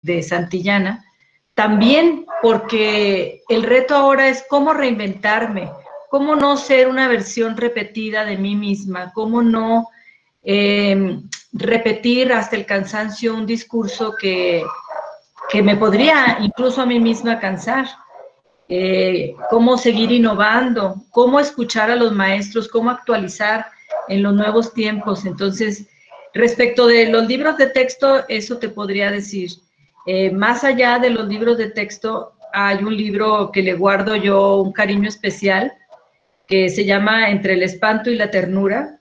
de Santillana, también porque el reto ahora es cómo reinventarme, cómo no ser una versión repetida de mí misma, cómo no repetir hasta el cansancio un discurso que me podría incluso a mí misma cansar. Cómo seguir innovando, cómo escuchar a los maestros, cómo actualizar en los nuevos tiempos. Entonces, respecto de los libros de texto, eso te podría decir. Más allá de los libros de texto, hay un libro que le guardo yo un cariño especial, que se llama Entre el espanto y la ternura,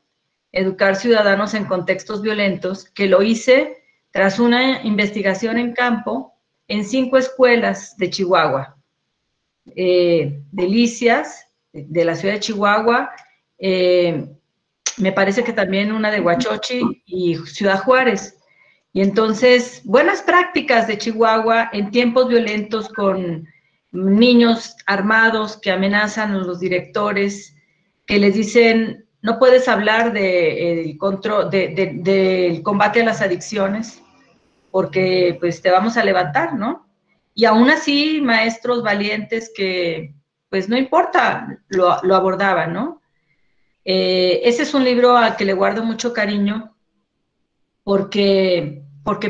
Educar ciudadanos en contextos violentos, que lo hice tras una investigación en campo en 5 escuelas de Chihuahua. Delicias, de la ciudad de Chihuahua, me parece que también una de Huachochi y Ciudad Juárez. Y entonces, buenas prácticas de Chihuahua en tiempos violentos con niños armados que amenazan a los directores, que les dicen, no puedes hablar del combate a las adicciones, porque pues te vamos a levantar, ¿no? Y aún así, maestros valientes que, pues no importa, lo abordaban, ¿no? Ese es un libro al que le guardo mucho cariño, porque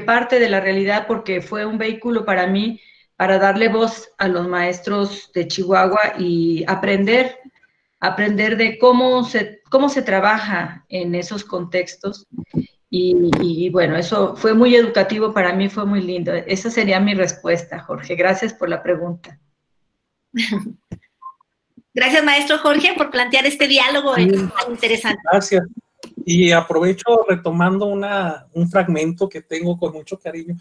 parte de la realidad, porque fue un vehículo para mí, para darle voz a los maestros de Chihuahua y aprender de cómo se trabaja en esos contextos. Y bueno, eso fue muy educativo para mí, fue muy lindo. Esa sería mi respuesta, Jorge. Gracias por la pregunta. Gracias, maestro Jorge, por plantear este diálogo tan interesante. Gracias. Y aprovecho retomando un fragmento que tengo con mucho cariño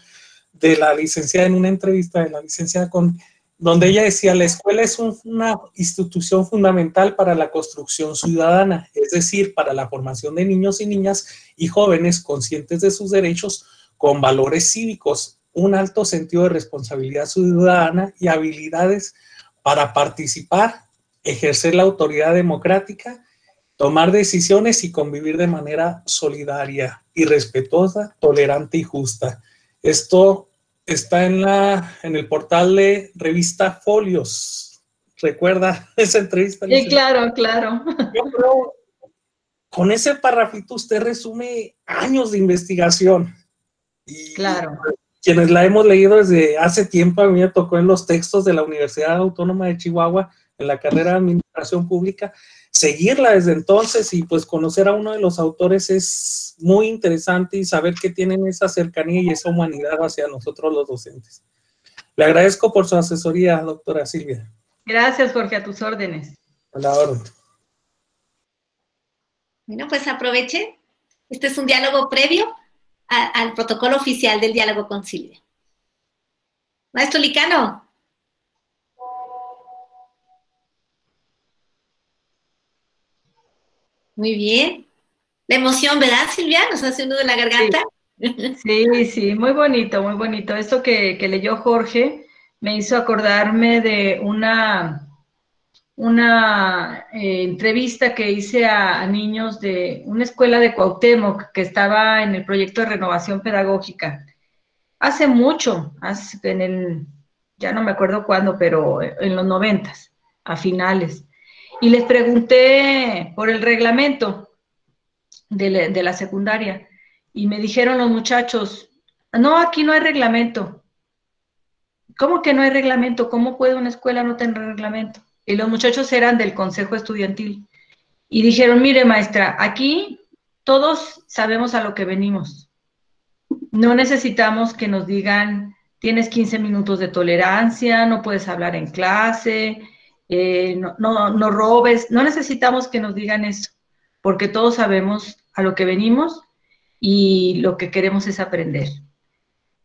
de la licenciada, en una entrevista de la licenciada, donde ella decía, la escuela es una institución fundamental para la construcción ciudadana, es decir, para la formación de niños y niñas y jóvenes conscientes de sus derechos, con valores cívicos, un alto sentido de responsabilidad ciudadana y habilidades para participar, ejercer la autoridad democrática, tomar decisiones y convivir de manera solidaria y respetuosa, tolerante y justa. Esto está en el portal de revista Folios. ¿Recuerda esa entrevista? Sí, claro, claro. Yo creo, con ese parrafito usted resume años de investigación. Y claro. Quienes la hemos leído desde hace tiempo, a mí me tocó en los textos de la Universidad Autónoma de Chihuahua, en la carrera de Administración Pública, seguirla desde entonces y pues conocer a uno de los autores es muy interesante y saber que tienen esa cercanía y esa humanidad hacia nosotros los docentes. Le agradezco por su asesoría, doctora Silvia. Gracias, Jorge, a tus órdenes. A la orden. Bueno, pues aproveche. Este es un diálogo previo al protocolo oficial del diálogo con Silvia. Maestro Licano. Muy bien. La emoción, ¿verdad, Silvia? ¿Nos hace uno de la garganta? Sí, sí, muy bonito, muy bonito. Esto que leyó Jorge me hizo acordarme de una entrevista que hice a niños de una escuela de Cuauhtémoc que estaba en el proyecto de renovación pedagógica. Hace mucho, ya no me acuerdo cuándo, pero en los 90s, a finales. Y les pregunté por el reglamento de la secundaria y me dijeron los muchachos, no, aquí no hay reglamento. ¿Cómo que no hay reglamento? ¿Cómo puede una escuela no tener reglamento? Y los muchachos eran del consejo estudiantil y dijeron, mire maestra, aquí todos sabemos a lo que venimos. No necesitamos que nos digan, tienes 15 minutos de tolerancia, no puedes hablar en clase, no robes. No necesitamos que nos digan eso, porque todos sabemos a lo que venimos y lo que queremos es aprender.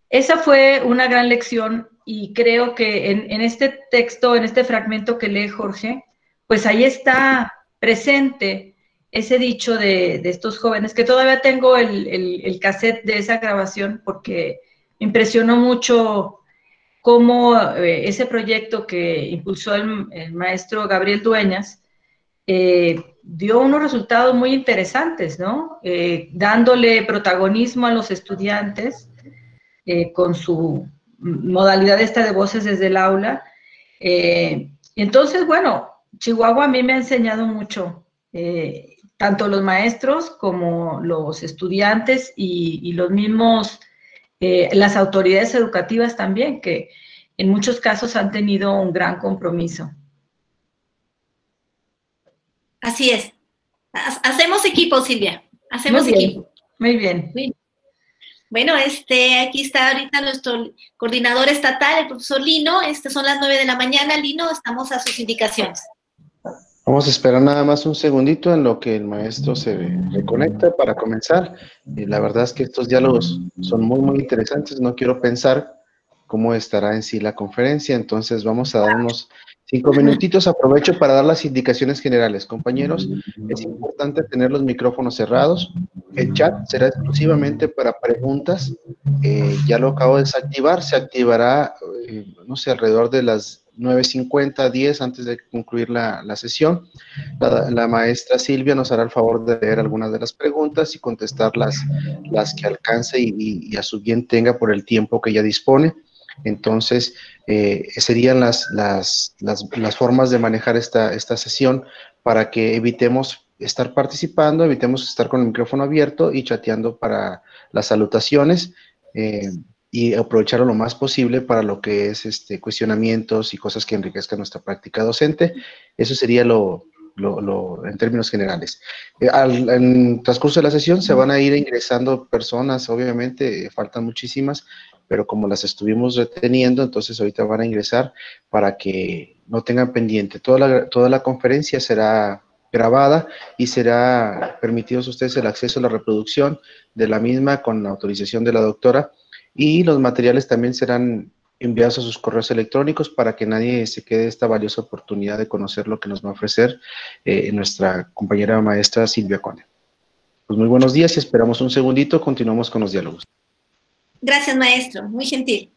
Esa fue una gran lección y creo que en este texto, en este fragmento que lee Jorge, pues ahí está presente ese dicho de estos jóvenes, que todavía tengo el cassette de esa grabación porque me impresionó mucho cómo ese proyecto que impulsó el maestro Gabriel Dueñas dio unos resultados muy interesantes, ¿no? Dándole protagonismo a los estudiantes con su modalidad esta de voces desde el aula. Y entonces, bueno, Chihuahua a mí me ha enseñado mucho, tanto los maestros como los estudiantes y los mismos, las autoridades educativas también, que en muchos casos han tenido un gran compromiso. Así es. Hacemos equipo, Silvia. Hacemos equipo. Muy bien. Bueno, aquí está ahorita nuestro coordinador estatal, el profesor Lino. Son las 9 de la mañana. Lino, estamos a sus indicaciones. Vamos a esperar nada más un segundito en lo que el maestro se reconecta para comenzar. La verdad es que estos diálogos son muy, muy interesantes. No quiero pensar cómo estará en sí la conferencia, entonces vamos a dar unos 5 minutitos. Aprovecho para dar las indicaciones generales. Compañeros, es importante tener los micrófonos cerrados. El chat será exclusivamente para preguntas. Ya lo acabo de desactivar. Se activará, no sé, alrededor de las 9:50, 10, antes de concluir la sesión. La maestra Silvia nos hará el favor de leer algunas de las preguntas y contestar las que alcance y a su bien tenga por el tiempo que ella dispone. Entonces, serían las formas de manejar esta sesión para que evitemos estar participando, evitemos estar con el micrófono abierto y chateando para las salutaciones, y aprovecharlo lo más posible para lo que es cuestionamientos y cosas que enriquezcan nuestra práctica docente. Eso sería en términos generales. En transcurso de la sesión se van a ir ingresando personas, obviamente, faltan muchísimas, pero como las estuvimos reteniendo, entonces ahorita van a ingresar para que no tengan pendiente. Toda la conferencia será grabada y será permitido a ustedes el acceso a la reproducción de la misma con la autorización de la doctora, y los materiales también serán enviados a sus correos electrónicos para que nadie se quede esta valiosa oportunidad de conocer lo que nos va a ofrecer nuestra compañera maestra Silvia Cone. Pues muy buenos días y esperamos un segundito, continuamos con los diálogos. Gracias, maestro, muy gentil.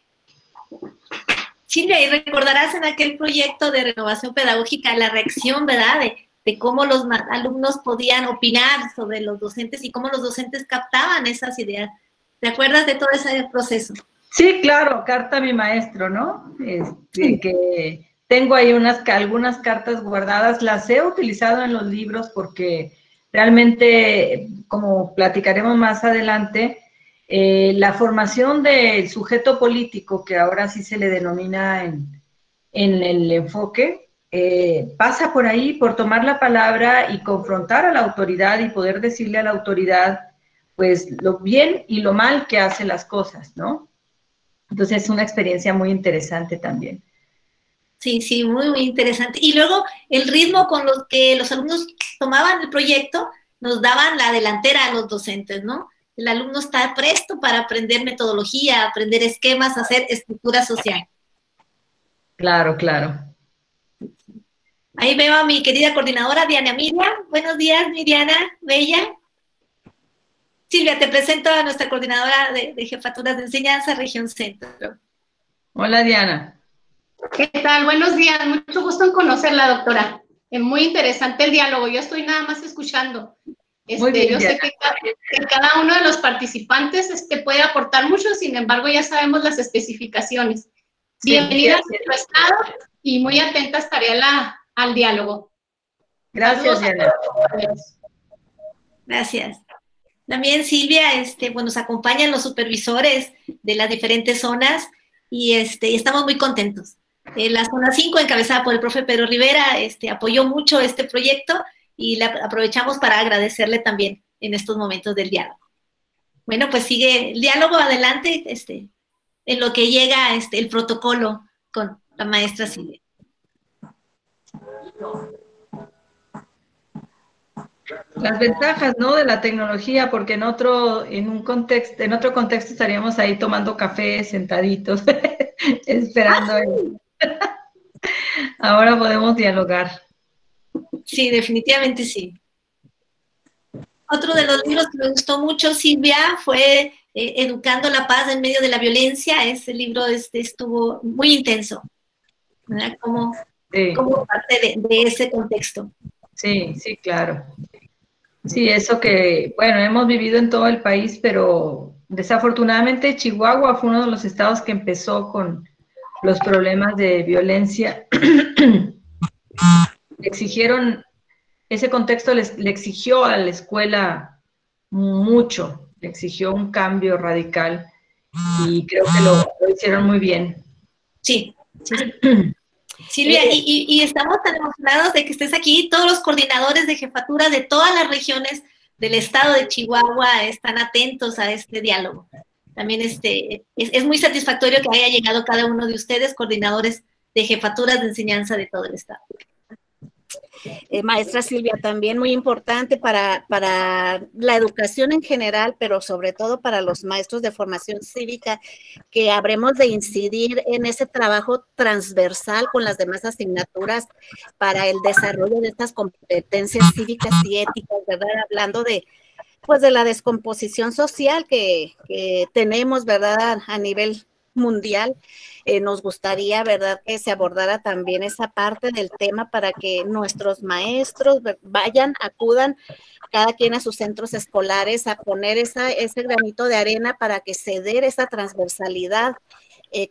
Silvia, y recordarás en aquel proyecto de renovación pedagógica la reacción, ¿verdad?, de cómo los alumnos podían opinar sobre los docentes y cómo los docentes captaban esas ideas. ¿Te acuerdas de todo ese proceso? Sí, claro, carta a mi maestro, ¿no? Que tengo ahí algunas cartas guardadas, las he utilizado en los libros porque realmente, como platicaremos más adelante, la formación del sujeto político, que ahora sí se le denomina en el enfoque, pasa por ahí, por tomar la palabra y confrontar a la autoridad y poder decirle a la autoridad, pues, lo bien y lo mal que hace las cosas, ¿no? Entonces es una experiencia muy interesante también. Sí, sí, muy, muy interesante. Y luego el ritmo con los que los alumnos tomaban el proyecto nos daban la delantera a los docentes, ¿no? El alumno está presto para aprender metodología, aprender esquemas, hacer estructura social. Claro, claro. Ahí veo a mi querida coordinadora, Diana Miriam. Buenos días, Miriana, bella. Silvia, te presento a nuestra coordinadora de Jefaturas de Enseñanza, Región Centro. Hola, Diana. ¿Qué tal? Buenos días, mucho gusto en conocerla, doctora. Es muy interesante el diálogo, yo estoy nada más escuchando. Muy bien, yo sé que cada uno de los participantes puede aportar mucho, sin embargo ya sabemos las especificaciones. Sí, bienvenida a nuestro estado y muy atenta estaré al diálogo. Gracias, Diana. Gracias. También, Silvia, pues nos acompañan los supervisores de las diferentes zonas y estamos muy contentos. La zona 5, encabezada por el profe Pedro Rivera, apoyó mucho este proyecto y aprovechamos para agradecerle también en estos momentos del diálogo. Bueno, pues sigue el diálogo adelante, en lo que llega el protocolo con la maestra Silvia. Las ventajas, ¿no?, de la tecnología, porque en otro contexto estaríamos ahí tomando café, sentaditos, esperando. Ahora podemos dialogar. Sí, definitivamente sí. Otro de los libros que me gustó mucho, Silvia, fue Educando la Paz en medio de la violencia. Ese libro estuvo muy intenso, ¿verdad? Como parte de ese contexto. Sí, sí, claro. Sí, eso que, bueno, hemos vivido en todo el país, pero desafortunadamente Chihuahua fue uno de los estados que empezó con los problemas de violencia. Exigieron, ese contexto le exigió a la escuela mucho, le exigió un cambio radical y creo que lo hicieron muy bien. Sí, sí. Silvia, y estamos tan emocionados de que estés aquí. Todos los coordinadores de jefatura de todas las regiones del estado de Chihuahua están atentos a este diálogo. También es muy satisfactorio que haya llegado cada uno de ustedes, coordinadores de jefaturas de enseñanza de todo el estado. Maestra Silvia, también muy importante para la educación en general, pero sobre todo para los maestros de formación cívica, que habremos de incidir en ese trabajo transversal con las demás asignaturas para el desarrollo de estas competencias cívicas y éticas, ¿verdad? Hablando de la descomposición social que tenemos, ¿verdad? A nivel mundial. Nos gustaría, ¿verdad?, que se abordara también esa parte del tema para que nuestros maestros acudan cada quien a sus centros escolares a poner ese granito de arena para que se dé esa transversalidad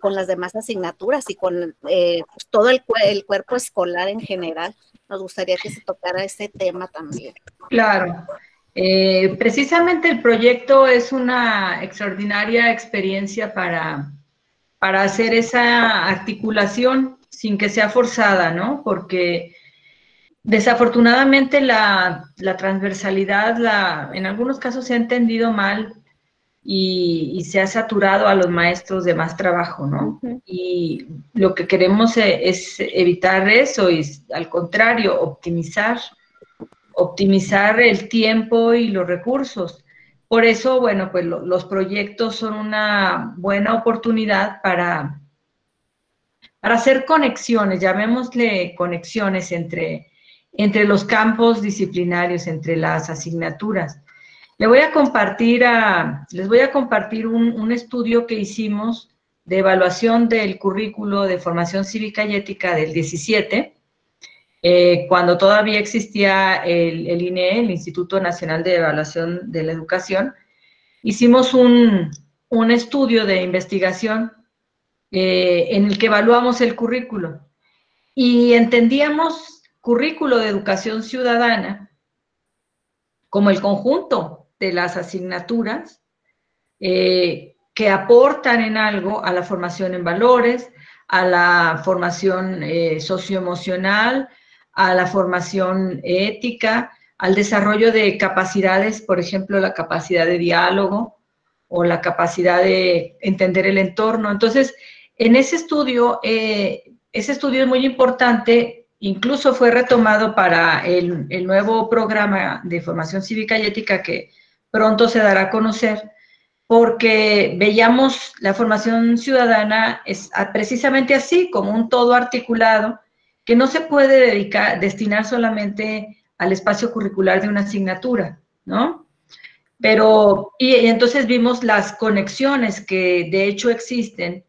con las demás asignaturas y con pues, todo el cuerpo escolar en general. Nos gustaría que se tocara ese tema también. Claro. Precisamente el proyecto es una extraordinaria experiencia para hacer esa articulación sin que sea forzada, ¿no? Porque desafortunadamente la transversalidad en algunos casos se ha entendido mal y se ha saturado a los maestros de más trabajo, ¿no? Uh-huh. Y lo que queremos es evitar eso y, al contrario, optimizar el tiempo y los recursos. Por eso, bueno, pues los proyectos son una buena oportunidad para hacer conexiones, llamémosle conexiones entre los campos disciplinarios, entre las asignaturas. Les voy a compartir un estudio que hicimos de evaluación del currículo de formación cívica y ética del 17, cuando todavía existía el INE, el Instituto Nacional de Evaluación de la Educación. Hicimos un estudio de investigación en el que evaluamos el currículo y entendíamos currículo de educación ciudadana como el conjunto de las asignaturas que aportan en algo a la formación en valores, a la formación socioemocional, a la formación ética, al desarrollo de capacidades, por ejemplo, la capacidad de diálogo o la capacidad de entender el entorno. Entonces, en ese estudio es muy importante, incluso fue retomado para el nuevo programa de formación cívica y ética que pronto se dará a conocer, porque veíamos la formación ciudadana es precisamente así, como un todo articulado, que no se puede destinar solamente al espacio curricular de una asignatura, ¿no? Y entonces vimos las conexiones que de hecho existen,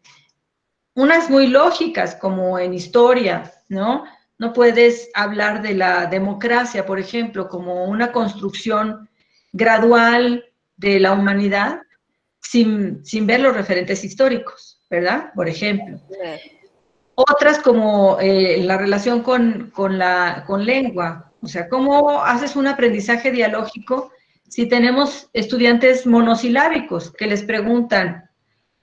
unas muy lógicas, como en historia, ¿no? No puedes hablar de la democracia, por ejemplo, como una construcción gradual de la humanidad sin ver los referentes históricos, ¿verdad? Por ejemplo. Otras como la relación con lengua, o sea, ¿cómo haces un aprendizaje dialógico si tenemos estudiantes monosilábicos que les preguntan,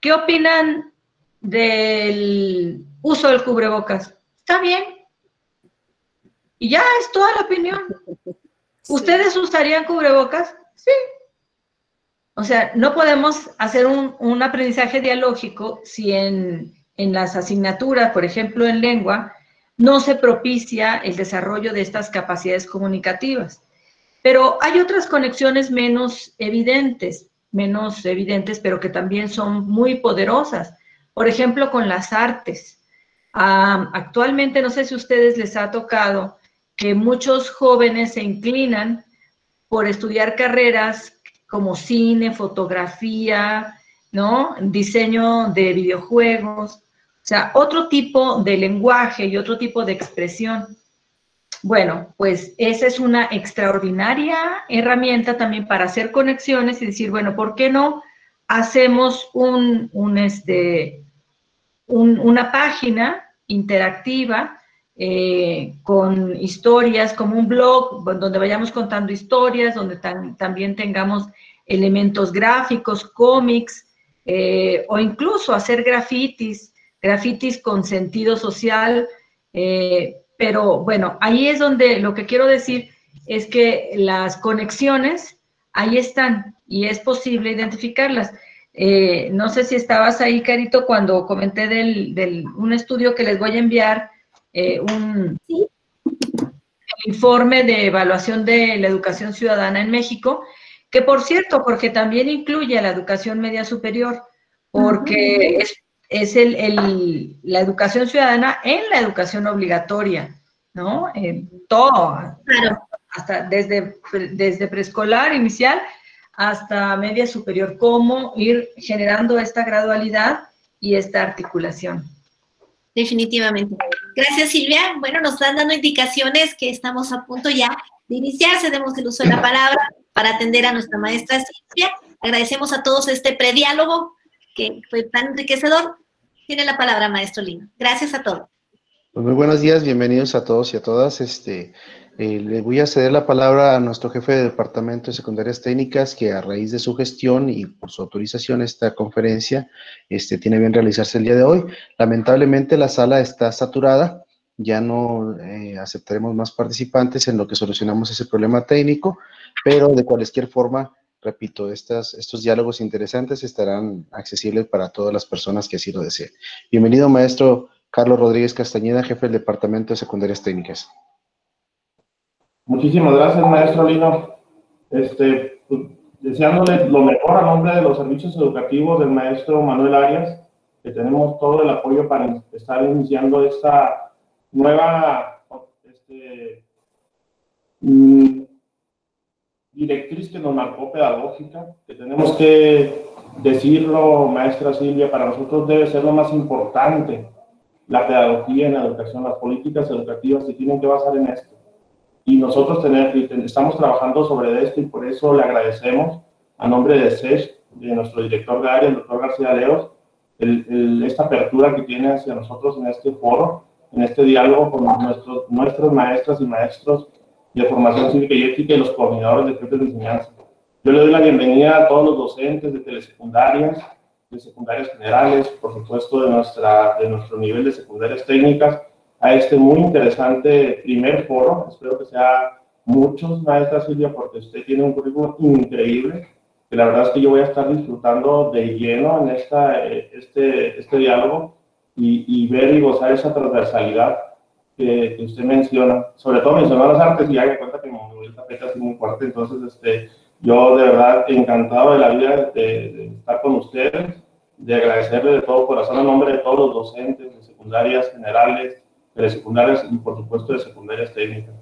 ¿qué opinan del uso del cubrebocas? Está bien. Y ya es toda la opinión. ¿Ustedes usarían cubrebocas? Sí. O sea, no podemos hacer un aprendizaje dialógico si en las asignaturas, por ejemplo, en lengua, no se propicia el desarrollo de estas capacidades comunicativas. Pero hay otras conexiones menos evidentes, pero que también son muy poderosas. Por ejemplo, con las artes. Actualmente, no sé si a ustedes les ha tocado que muchos jóvenes se inclinan por estudiar carreras como cine, fotografía, ¿no? Diseño de videojuegos, o sea, otro tipo de lenguaje y otro tipo de expresión. Bueno, pues esa es una extraordinaria herramienta también para hacer conexiones y decir, bueno, ¿por qué no hacemos una página interactiva con historias, como un blog, donde vayamos contando historias, donde también tengamos elementos gráficos, cómics, o incluso hacer grafitis con sentido social, pero bueno, ahí es donde lo que quiero decir es que las conexiones ahí están y es posible identificarlas. No sé si estabas ahí, Carito, cuando comenté un estudio que les voy a enviar, un informe de evaluación de la educación ciudadana en México, que por cierto, porque también incluye a la educación media superior, porque es la educación ciudadana en la educación obligatoria, ¿no? Todo, Claro. hasta desde preescolar inicial hasta media superior, cómo ir generando esta gradualidad y esta articulación. Definitivamente. Gracias, Silvia. Bueno, nos están dando indicaciones que estamos a punto ya de iniciar. Cedemos el uso de la palabra para atender a nuestra maestra Silvia. Agradecemos a todos este prediálogo que fue tan enriquecedor. Tiene la palabra, maestro Lino. Gracias a todos. Pues muy buenos días, bienvenidos a todos y a todas. Le voy a ceder la palabra a nuestro jefe de Departamento de Secundarias Técnicas, que a raíz de su gestión y por su autorización esta conferencia tiene bien realizarse el día de hoy. Lamentablemente la sala está saturada, ya no aceptaremos más participantes en lo que solucionamos ese problema técnico, pero de cualquier forma, repito, estos diálogos interesantes estarán accesibles para todas las personas que así lo deseen. Bienvenido, maestro Carlos Rodríguez Castañeda, jefe del Departamento de Secundarias Técnicas. Muchísimas gracias, maestro Lino. Deseándole lo mejor a nombre de los servicios educativos del maestro Manuel Arias, que tenemos todo el apoyo para estar iniciando esta nueva directriz que nos marcó pedagógica, que tenemos que decirlo, maestra Silvia, para nosotros debe ser lo más importante. La pedagogía en la educación, las políticas educativas se tienen que basar en esto. Y nosotros estamos trabajando sobre esto y por eso le agradecemos a nombre de SESH, de nuestro director de área, el doctor García Leos, esta apertura que tiene hacia nosotros en este foro, en este diálogo con nuestros maestras y maestros de formación cívica y ética y los coordinadores de jefes de enseñanza. Yo le doy la bienvenida a todos los docentes de telesecundarias, de secundarias generales, por supuesto de nuestro nivel de secundarias técnicas, a este muy interesante primer foro. Espero que sea muchos, maestra Silvia, porque usted tiene un currículum increíble, que la verdad es que yo voy a estar disfrutando de lleno en este diálogo y ver y gozar esa transversalidad que usted menciona. Sobre todo mencionó las artes y ya me cuenta que me movió el tapete así muy fuerte, entonces yo de verdad encantado de la vida de estar con ustedes, de agradecerle de todo corazón a nombre de todos los docentes de secundarias generales, de secundarias y por supuesto de secundarias técnicas.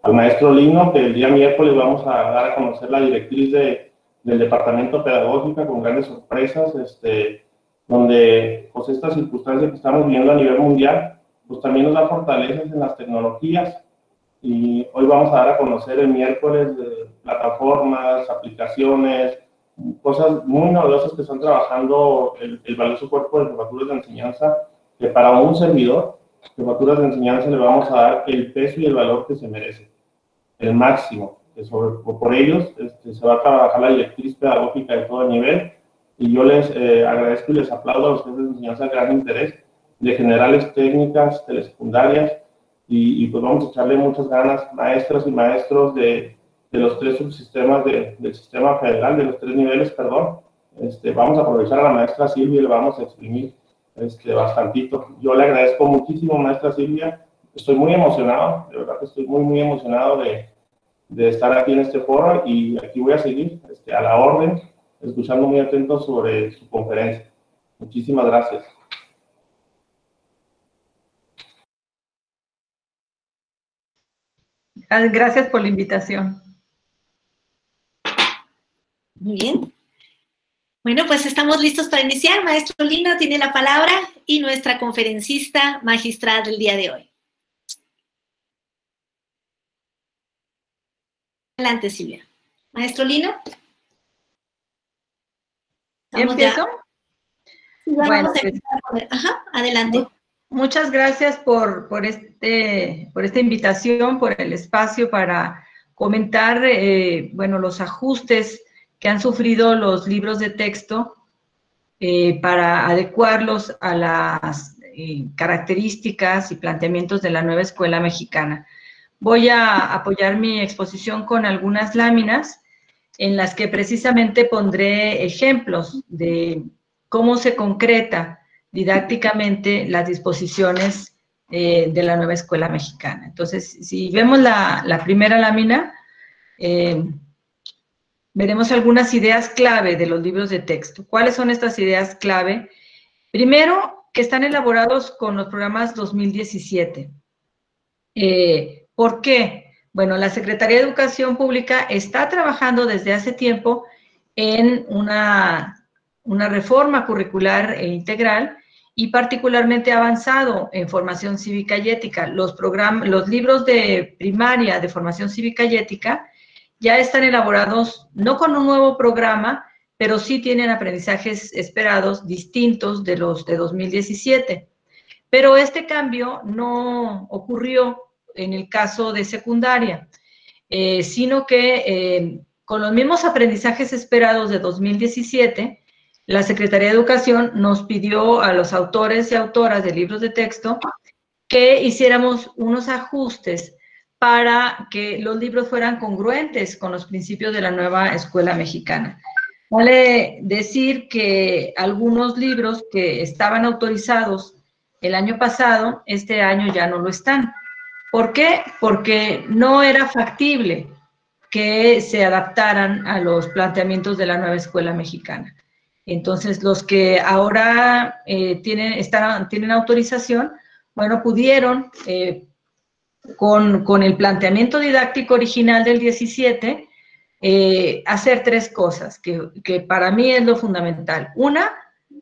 Al maestro Lino, que el día miércoles vamos a dar a conocer la directriz del departamento pedagógico con grandes sorpresas, donde pues estas circunstancias que estamos viviendo a nivel mundial, pues también nos da fortalezas en las tecnologías. Y hoy vamos a dar a conocer el miércoles de plataformas, aplicaciones, cosas muy novedosas que están trabajando el valioso cuerpo de jefaturas de enseñanza, que para un servidor, jefaturas de enseñanza, le vamos a dar el peso y el valor que se merece, el máximo. Por ellos se va a trabajar la directriz pedagógica de todo nivel, y yo les agradezco y les aplaudo a los jefes de enseñanza el gran interés de generales técnicas, telesecundarias, y pues vamos a echarle muchas ganas, maestras y maestros de los tres subsistemas del sistema federal, de los tres niveles, perdón. Vamos a aprovechar a la maestra Silvia y le vamos a exprimir bastantito. Yo le agradezco muchísimo, maestra Silvia. Estoy muy emocionado, de verdad que estoy muy, muy emocionado de estar aquí en este foro, y aquí voy a seguir a la orden, escuchando muy atento sobre su conferencia. Muchísimas gracias. Gracias por la invitación. Muy bien. Bueno, pues estamos listos para iniciar. Maestro Lino tiene la palabra y nuestra conferencista magistral del día de hoy. Adelante, Silvia. Maestro Lino. ¿Empiezo? Bueno, pues, adelante. Muchas gracias por esta invitación, por el espacio para comentar, bueno, los ajustes que han sufrido los libros de texto para adecuarlos a las características y planteamientos de la nueva escuela mexicana. Voy a apoyar mi exposición con algunas láminas en las que precisamente pondré ejemplos de cómo se concreta didácticamente las disposiciones de la nueva escuela mexicana. Entonces, si vemos la primera lámina, veremos algunas ideas clave de los libros de texto. ¿Cuáles son estas ideas clave? Primero, que están elaborados con los programas 2017. ¿Por qué? Bueno, la Secretaría de Educación Pública está trabajando desde hace tiempo en una reforma curricular e integral y particularmente avanzado en formación cívica y ética. Los libros de primaria de formación cívica y ética ya están elaborados no con un nuevo programa, pero sí tienen aprendizajes esperados distintos de los de 2017. Pero este cambio no ocurrió en el caso de secundaria, sino que con los mismos aprendizajes esperados de 2017, la Secretaría de Educación nos pidió a los autores y autoras de libros de texto que hiciéramos unos ajustes para que los libros fueran congruentes con los principios de la nueva escuela mexicana. Vale decir que algunos libros que estaban autorizados el año pasado, este año ya no lo están. ¿Por qué? Porque no era factible que se adaptaran a los planteamientos de la nueva escuela mexicana. Entonces, los que ahora tienen autorización, bueno, pudieron, con el planteamiento didáctico original del 17, hacer tres cosas que para mí es lo fundamental. Una,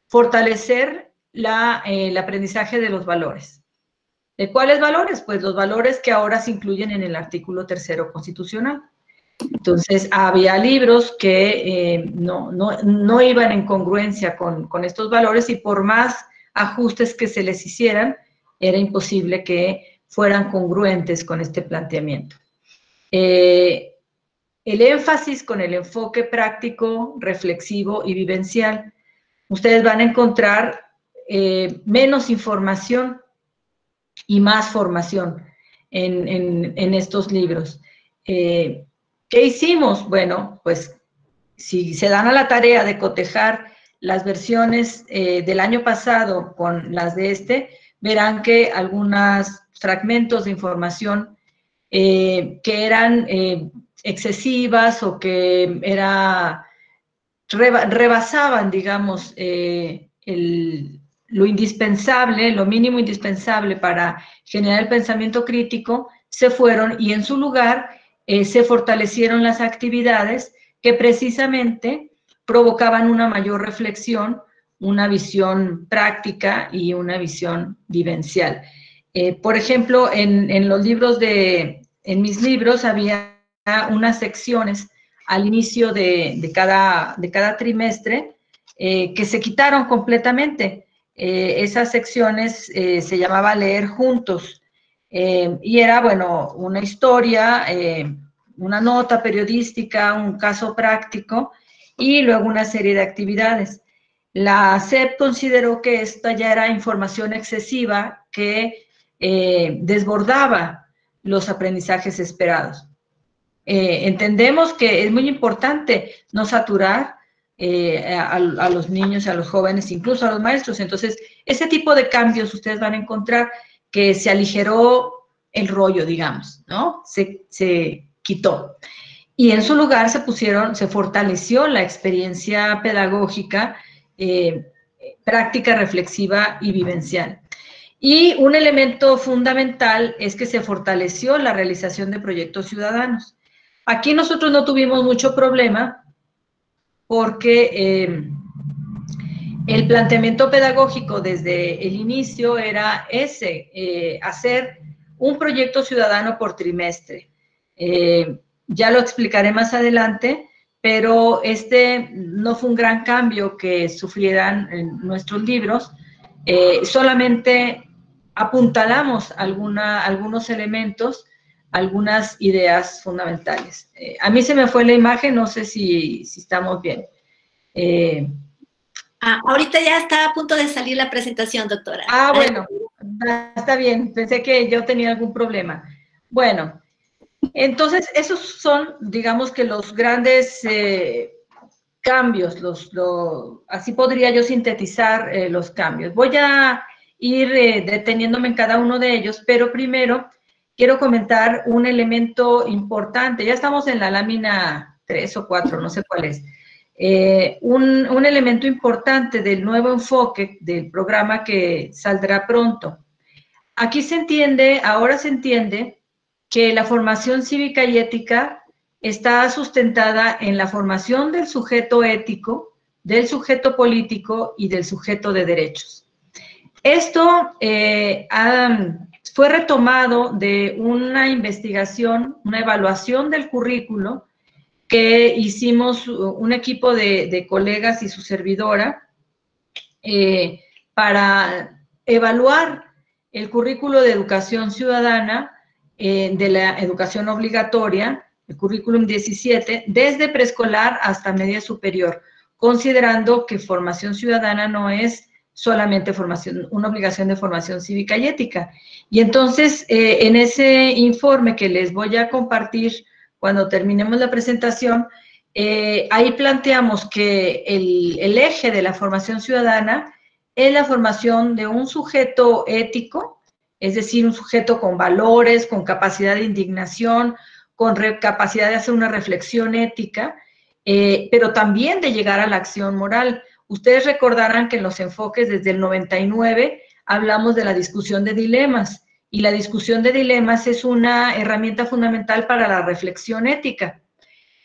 fortalecer el aprendizaje de los valores. ¿De cuáles valores? Pues los valores que ahora se incluyen en el artículo 3º constitucional. Entonces, había libros que no iban en congruencia con estos valores y por más ajustes que se les hicieran, era imposible que fueran congruentes con este planteamiento. El énfasis con el enfoque práctico, reflexivo y vivencial. Ustedes van a encontrar menos información y más formación en estos libros. ¿Qué hicimos? Bueno, pues si se dan a la tarea de cotejar las versiones del año pasado con las de este, verán que algunos fragmentos de información que eran excesivas o que rebasaban, digamos, lo indispensable, lo mínimo indispensable para generar el pensamiento crítico, se fueron y en su lugar se fortalecieron las actividades que precisamente provocaban una mayor reflexión, una visión práctica y una visión vivencial. Por ejemplo, en mis libros había unas secciones al inicio de cada trimestre que se quitaron completamente. Esas secciones se llamaba Leer Juntos. Y era, bueno, una historia, una nota periodística, un caso práctico y luego una serie de actividades. La SEP consideró que esta ya era información excesiva que desbordaba los aprendizajes esperados. Entendemos que es muy importante no saturar a los niños, a los jóvenes, incluso a los maestros. Entonces, ese tipo de cambios ustedes van a encontrar que se aligeró el rollo, digamos, ¿no? Se quitó. Y en su lugar se fortaleció la experiencia pedagógica, práctica, reflexiva y vivencial. Y un elemento fundamental es que se fortaleció la realización de proyectos ciudadanos. Aquí nosotros no tuvimos mucho problema porque el planteamiento pedagógico desde el inicio era hacer un proyecto ciudadano por trimestre. Ya lo explicaré más adelante, pero este no fue un gran cambio que sufrieran en nuestros libros, solamente apuntalamos algunos elementos, algunas ideas fundamentales. A mí se me fue la imagen, no sé si estamos bien. Ahorita ya está a punto de salir la presentación, doctora. Bueno, está bien, pensé que yo tenía algún problema. Bueno, entonces esos son, digamos que los grandes cambios, así podría yo sintetizar los cambios. Voy a ir deteniéndome en cada uno de ellos, pero primero quiero comentar un elemento importante. Ya estamos en la lámina 3 o 4, no sé cuál es. Un elemento importante del nuevo enfoque del programa que saldrá pronto. Aquí ahora se entiende que la formación cívica y ética está sustentada en la formación del sujeto ético, del sujeto político y del sujeto de derechos. Esto fue retomado de una investigación, una evaluación del currículo que hicimos un equipo de colegas y su servidora para evaluar el currículo de educación ciudadana de la educación obligatoria, el currículum 17, desde preescolar hasta media superior, considerando que formación ciudadana no es solamente una obligación de formación cívica y ética. Y entonces, en ese informe que les voy a compartir cuando terminemos la presentación, ahí planteamos que el eje de la formación ciudadana es la formación de un sujeto ético, es decir, un sujeto con valores, con capacidad de indignación, con capacidad de hacer una reflexión ética, pero también de llegar a la acción moral. Ustedes recordarán que en los enfoques desde el 99 hablamos de la discusión de dilemas, y la discusión de dilemas es una herramienta fundamental para la reflexión ética.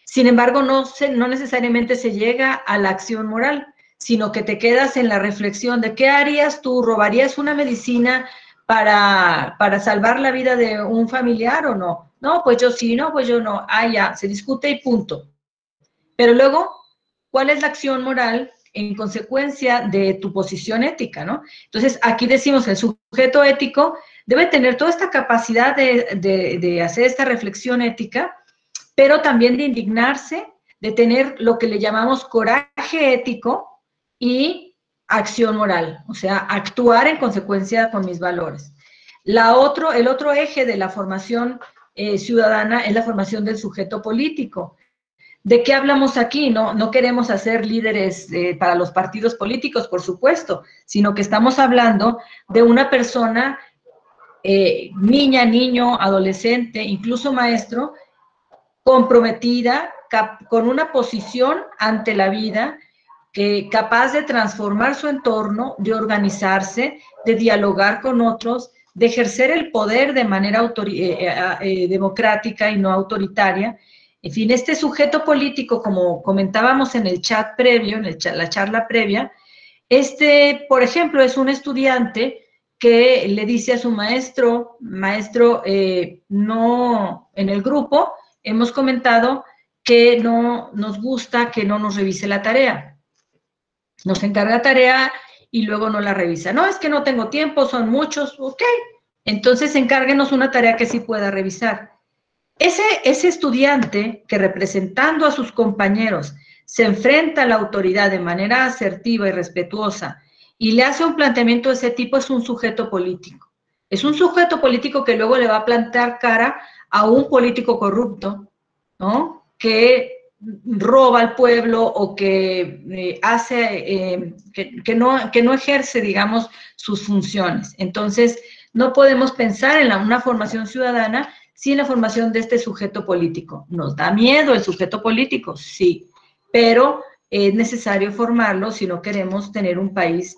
Sin embargo, no necesariamente se llega a la acción moral, sino que te quedas en la reflexión de qué harías tú, ¿robarías una medicina para salvar la vida de un familiar o no? No, pues yo sí, no, pues yo no. Ya, se discute y punto. Pero luego, ¿cuál es la acción moral en consecuencia de tu posición ética, no? Entonces, aquí decimos que el sujeto ético debe tener toda esta capacidad de hacer esta reflexión ética, pero también de indignarse, de tener lo que le llamamos coraje ético y acción moral, o sea, actuar en consecuencia con mis valores. El otro eje de la formación ciudadana es la formación del sujeto político. ¿De qué hablamos aquí? No queremos hacer líderes para los partidos políticos, por supuesto, sino que estamos hablando de una persona, niña, niño, adolescente, incluso maestro, comprometida, con una posición ante la vida, capaz de transformar su entorno, de organizarse, de dialogar con otros, de ejercer el poder de manera democrática y no autoritaria. En fin, este sujeto político, como comentábamos en el chat previo, la charla previa, por ejemplo, es un estudiante que le dice a su maestro, no, en el grupo hemos comentado que no nos gusta que no nos revise la tarea. Nos encarga tarea y luego no la revisa. No, es que no tengo tiempo, son muchos, ok. Entonces encárguenos una tarea que sí pueda revisar. Ese estudiante que representando a sus compañeros se enfrenta a la autoridad de manera asertiva y respetuosa y le hace un planteamiento de ese tipo, es un sujeto político. Es un sujeto político que luego le va a plantar cara a un político corrupto, ¿no? Que roba al pueblo o que hace, que no ejerce, digamos, sus funciones. Entonces, no podemos pensar en una formación ciudadana sin la formación de este sujeto político. ¿Nos da miedo el sujeto político? Sí, pero es necesario formarlo si no queremos tener un país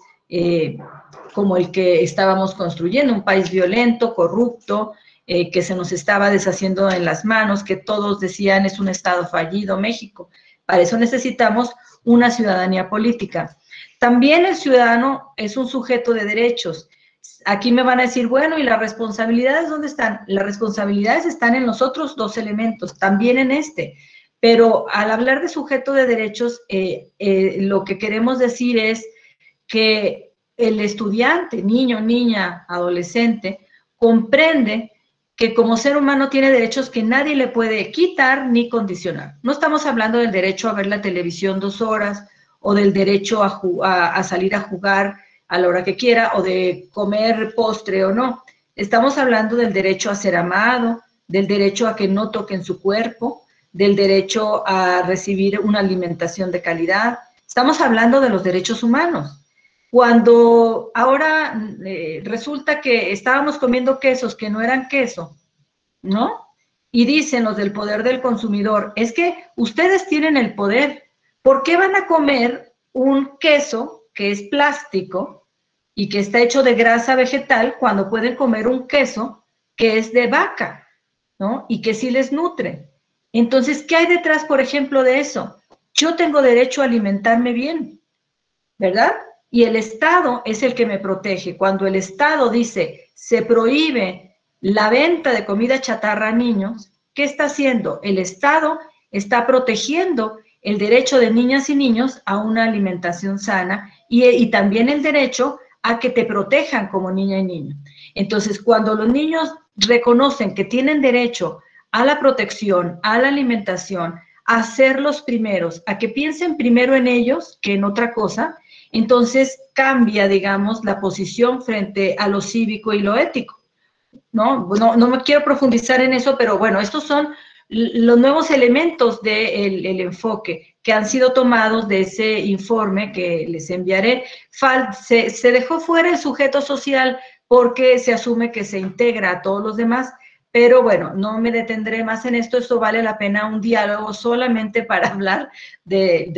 como el que estábamos construyendo, un país violento, corrupto, que se nos estaba deshaciendo en las manos, que todos decían es un estado fallido México. Para eso necesitamos una ciudadanía política. También el ciudadano es un sujeto de derechos. Aquí me van a decir, bueno, ¿y las responsabilidades dónde están? Las responsabilidades están en los otros dos elementos, también en este, Pero al hablar de sujeto de derechos, lo que queremos decir es que el estudiante, niño, niña, adolescente, comprende que como ser humano tiene derechos que nadie le puede quitar ni condicionar. No estamos hablando del derecho a ver la televisión 2 horas, o del derecho a salir a jugar a la hora que quiera, o de comer postre o no. Estamos hablando del derecho a ser amado, del derecho a que no toquen su cuerpo, del derecho a recibir una alimentación de calidad. Estamos hablando de los derechos humanos. Cuando ahora resulta que estábamos comiendo quesos que no eran queso, ¿no? Y dicen los del poder del consumidor, es que ustedes tienen el poder, ¿por qué van a comer un queso que es plástico y que está hecho de grasa vegetal cuando pueden comer un queso que es de vaca, ¿no? Y que sí les nutre? Entonces, ¿qué hay detrás, por ejemplo, de eso? Yo tengo derecho a alimentarme bien, ¿verdad? Y el Estado es el que me protege. Cuando el Estado dice, se prohíbe la venta de comida chatarra a niños, ¿qué está haciendo? El Estado está protegiendo el derecho de niñas y niños a una alimentación sana y también el derecho a que te protejan como niña y niño. Entonces, cuando los niños reconocen que tienen derecho a la protección, a la alimentación, a ser los primeros, a que piensen primero en ellos que en otra cosa, entonces cambia, digamos, la posición frente a lo cívico y lo ético. No me quiero profundizar en eso, pero bueno, estos son los nuevos elementos del enfoque que han sido tomados de ese informe que les enviaré. Se dejó fuera el sujeto social porque se asume que se integra a todos los demás, pero bueno, no me detendré más en esto. Esto vale la pena un diálogo solamente para hablar de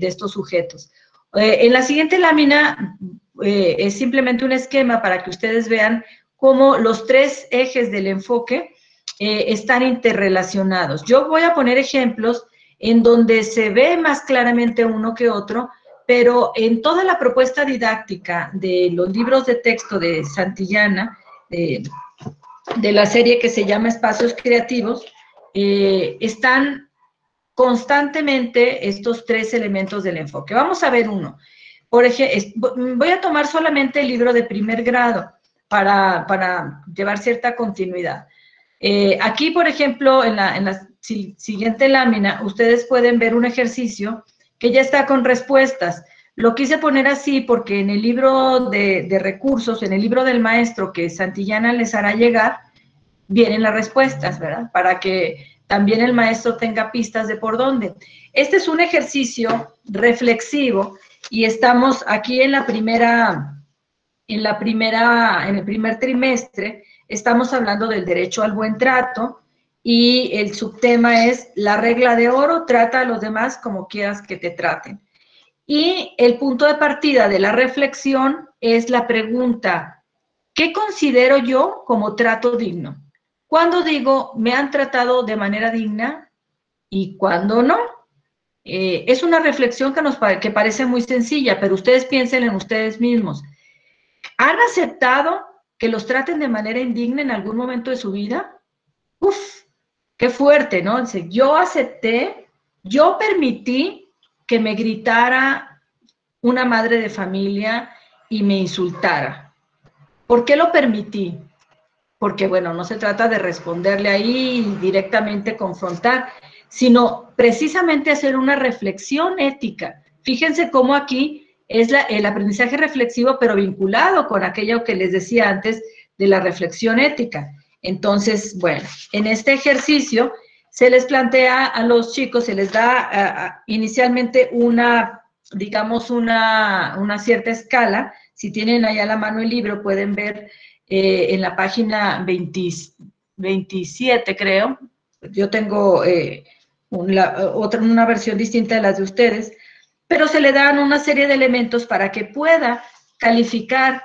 estos sujetos. En la siguiente lámina es simplemente un esquema para que ustedes vean cómo los 3 ejes del enfoque están interrelacionados. Yo voy a poner ejemplos en donde se ve más claramente uno que otro, pero en toda la propuesta didáctica de los libros de texto de Santillana, de la serie que se llama Espacios Creativos, están constantemente estos 3 elementos del enfoque. Vamos a ver uno. Por ejemplo, voy a tomar solamente el libro de primer grado para llevar cierta continuidad. Aquí, por ejemplo, en la siguiente lámina, ustedes pueden ver un ejercicio que ya está con respuestas. Lo quise poner así porque en el libro de recursos, en el libro del maestro que Santillana les hará llegar, vienen las respuestas, ¿verdad? Para que también el maestro tenga pistas de por dónde. Este es un ejercicio reflexivo y estamos aquí en el primer trimestre, estamos hablando del derecho al buen trato y el subtema es la regla de oro, trata a los demás como quieras que te traten. Y el punto de partida de la reflexión es la pregunta, ¿qué considero yo como trato digno? ¿Cuándo digo me han tratado de manera digna y cuándo no? Es una reflexión que parece muy sencilla, pero ustedes piensen en ustedes mismos. ¿Han aceptado que los traten de manera indigna en algún momento de su vida? ¡Uf! ¡Qué fuerte!, ¿no? Entonces, yo acepté, yo permití que me gritara una madre de familia y me insultara. ¿Por qué lo permití? Porque, bueno, no se trata de responderle ahí y directamente confrontar, sino precisamente hacer una reflexión ética. Fíjense cómo aquí es el aprendizaje reflexivo, pero vinculado con aquello que les decía antes de la reflexión ética. Entonces, bueno, en este ejercicio se les plantea a los chicos, se les da inicialmente digamos, una cierta escala. Si tienen allá a la mano el libro, pueden ver en la página 27, creo. Yo tengo una versión distinta de las de ustedes, pero se le dan una serie de elementos para que pueda calificar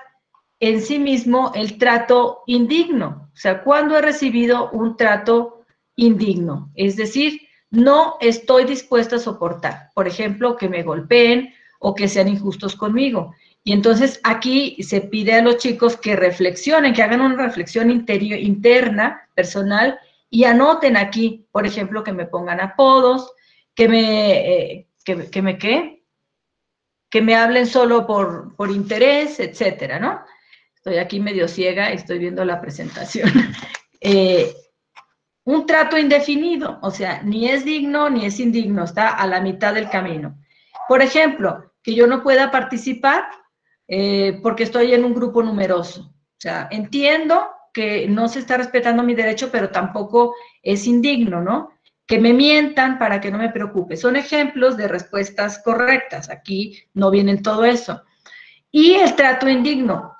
en sí mismo el trato indigno. O sea, ¿cuándo he recibido un trato indigno? Es decir, no estoy dispuesta a soportar, por ejemplo, que me golpeen o que sean injustos conmigo. Y entonces aquí se pide a los chicos que reflexionen, que hagan una reflexión interna, personal, y anoten aquí, por ejemplo, que me pongan apodos, que me hablen solo por interés, etcétera, ¿no? Estoy aquí medio ciega y estoy viendo la presentación. Un trato indefinido, o sea, ni es digno ni es indigno, está a la mitad del camino. Por ejemplo, que yo no pueda participar porque estoy en un grupo numeroso. O sea, entiendo que no se está respetando mi derecho, pero tampoco es indigno, ¿no? Que me mientan para que no me preocupe. Son ejemplos de respuestas correctas. Aquí no vienen todo eso. Y el trato indigno,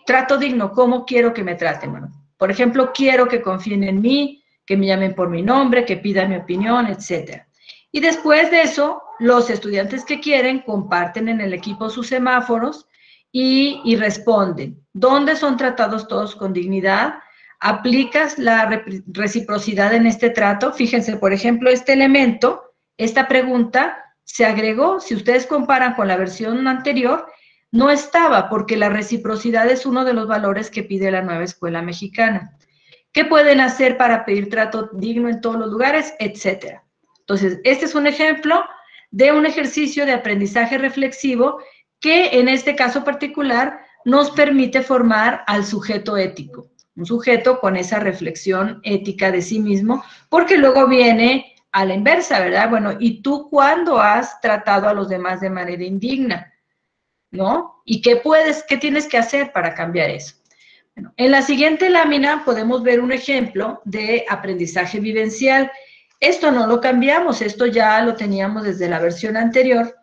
trato digno, ¿cómo quiero que me traten? Bueno, por ejemplo, quiero que confíen en mí, que me llamen por mi nombre, que pidan mi opinión, etcétera. Y después de eso, los estudiantes que quieren comparten en el equipo sus semáforos y responden. ¿Dónde son tratados todos con dignidad? ¿Aplicas la reciprocidad en este trato? Fíjense, por ejemplo, este elemento, esta pregunta se agregó, si ustedes comparan con la versión anterior, no estaba, porque la reciprocidad es uno de los valores que pide la nueva escuela mexicana. ¿Qué pueden hacer para pedir trato digno en todos los lugares? Etcétera. Entonces, este es un ejemplo de un ejercicio de aprendizaje reflexivo que en este caso particular nos permite formar al sujeto ético, un sujeto con esa reflexión ética de sí mismo, porque luego viene a la inversa, ¿verdad? Bueno, ¿y tú cuándo has tratado a los demás de manera indigna? ¿No? ¿Y qué tienes que hacer para cambiar eso? Bueno, en la siguiente lámina podemos ver un ejemplo de aprendizaje vivencial. Esto no lo cambiamos, esto ya lo teníamos desde la versión anterior.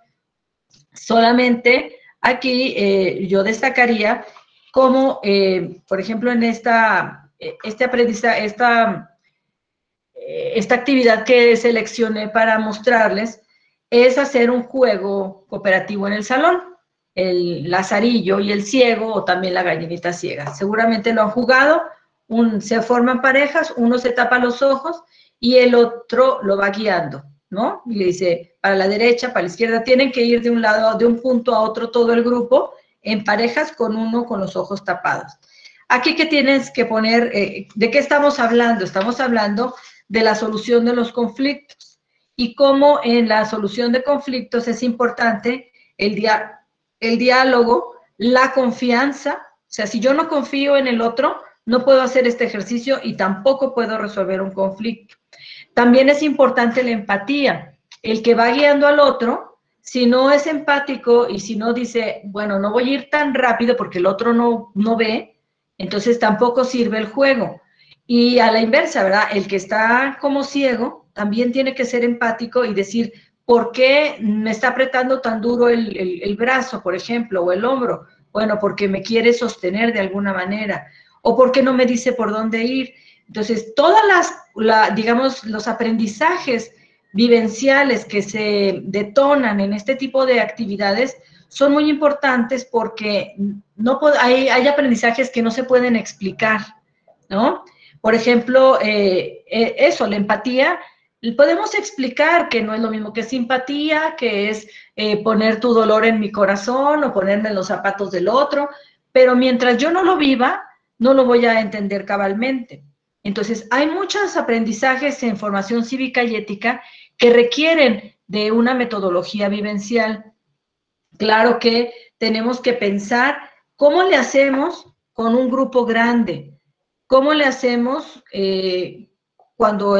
Solamente aquí yo destacaría cómo, por ejemplo, en esta actividad que seleccioné para mostrarles, es hacer un juego cooperativo en el salón. El lazarillo y el ciego, o también la gallinita ciega. Seguramente lo han jugado, se forman parejas, uno se tapa los ojos y el otro lo va guiando, ¿no? Y le dice, para la derecha, para la izquierda, tienen que ir de un lado, de un punto a otro todo el grupo, en parejas con uno con los ojos tapados. Aquí, ¿qué tienes que poner? ¿De qué estamos hablando? Estamos hablando de la solución de los conflictos y cómo en la solución de conflictos es importante el diálogo, la confianza. O sea, si yo no confío en el otro, no puedo hacer este ejercicio y tampoco puedo resolver un conflicto. También es importante la empatía. El que va guiando al otro, si no es empático y si no dice, bueno, no voy a ir tan rápido porque el otro no ve, entonces tampoco sirve el juego. Y a la inversa, ¿verdad? El que está como ciego también tiene que ser empático y decir, ¿por qué me está apretando tan duro el brazo, por ejemplo, o el hombro? Bueno, porque me quiere sostener de alguna manera. O porque no me dice por dónde ir. Entonces, todas digamos, los aprendizajes vivenciales que se detonan en este tipo de actividades son muy importantes porque hay aprendizajes que no se pueden explicar, ¿no? Por ejemplo, la empatía. Podemos explicar que no es lo mismo que simpatía, que es poner tu dolor en mi corazón o ponerme en los zapatos del otro, pero mientras yo no lo viva, no lo voy a entender cabalmente. Entonces, hay muchos aprendizajes en formación cívica y ética que requieren de una metodología vivencial. Claro que tenemos que pensar cómo le hacemos con un grupo grande, cómo le hacemos cuando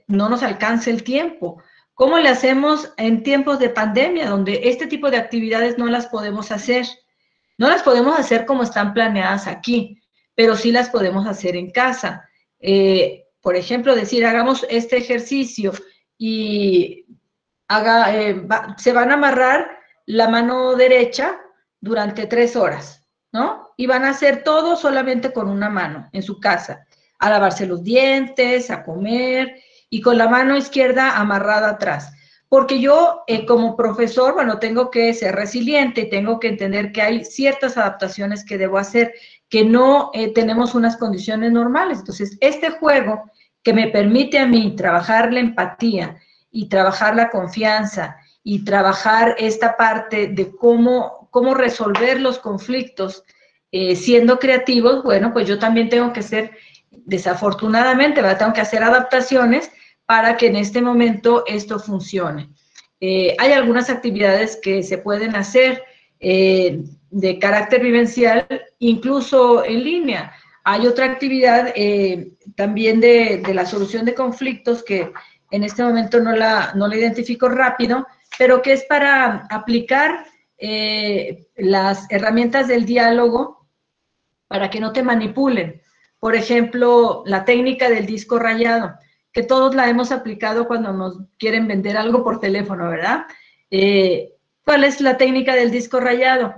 no nos alcance el tiempo. ¿Cómo le hacemos en tiempos de pandemia, donde este tipo de actividades no las podemos hacer? No las podemos hacer como están planeadas aquí, pero sí las podemos hacer en casa. Por ejemplo, decir, hagamos este ejercicio y se van a amarrar la mano derecha durante 3 horas, ¿no? Y van a hacer todo solamente con una mano en su casa. A lavarse los dientes, a comer, y con la mano izquierda amarrada atrás. Porque yo, como profesor, bueno, tengo que ser resiliente, tengo que entender que hay ciertas adaptaciones que debo hacer, que no tenemos unas condiciones normales. Entonces, este juego que me permite a mí trabajar la empatía y trabajar la confianza y trabajar esta parte de cómo resolver los conflictos siendo creativos, bueno, pues yo también tengo que ser desafortunadamente, ¿verdad? Tengo que hacer adaptaciones para que en este momento esto funcione. Hay algunas actividades que se pueden hacer de carácter vivencial, incluso en línea. Hay otra actividad también de la solución de conflictos que en este momento no la identifico rápido, pero que es para aplicar las herramientas del diálogo para que no te manipulen. Por ejemplo, la técnica del disco rayado, que todos la hemos aplicado cuando nos quieren vender algo por teléfono, ¿verdad? ¿Cuál es la técnica del disco rayado?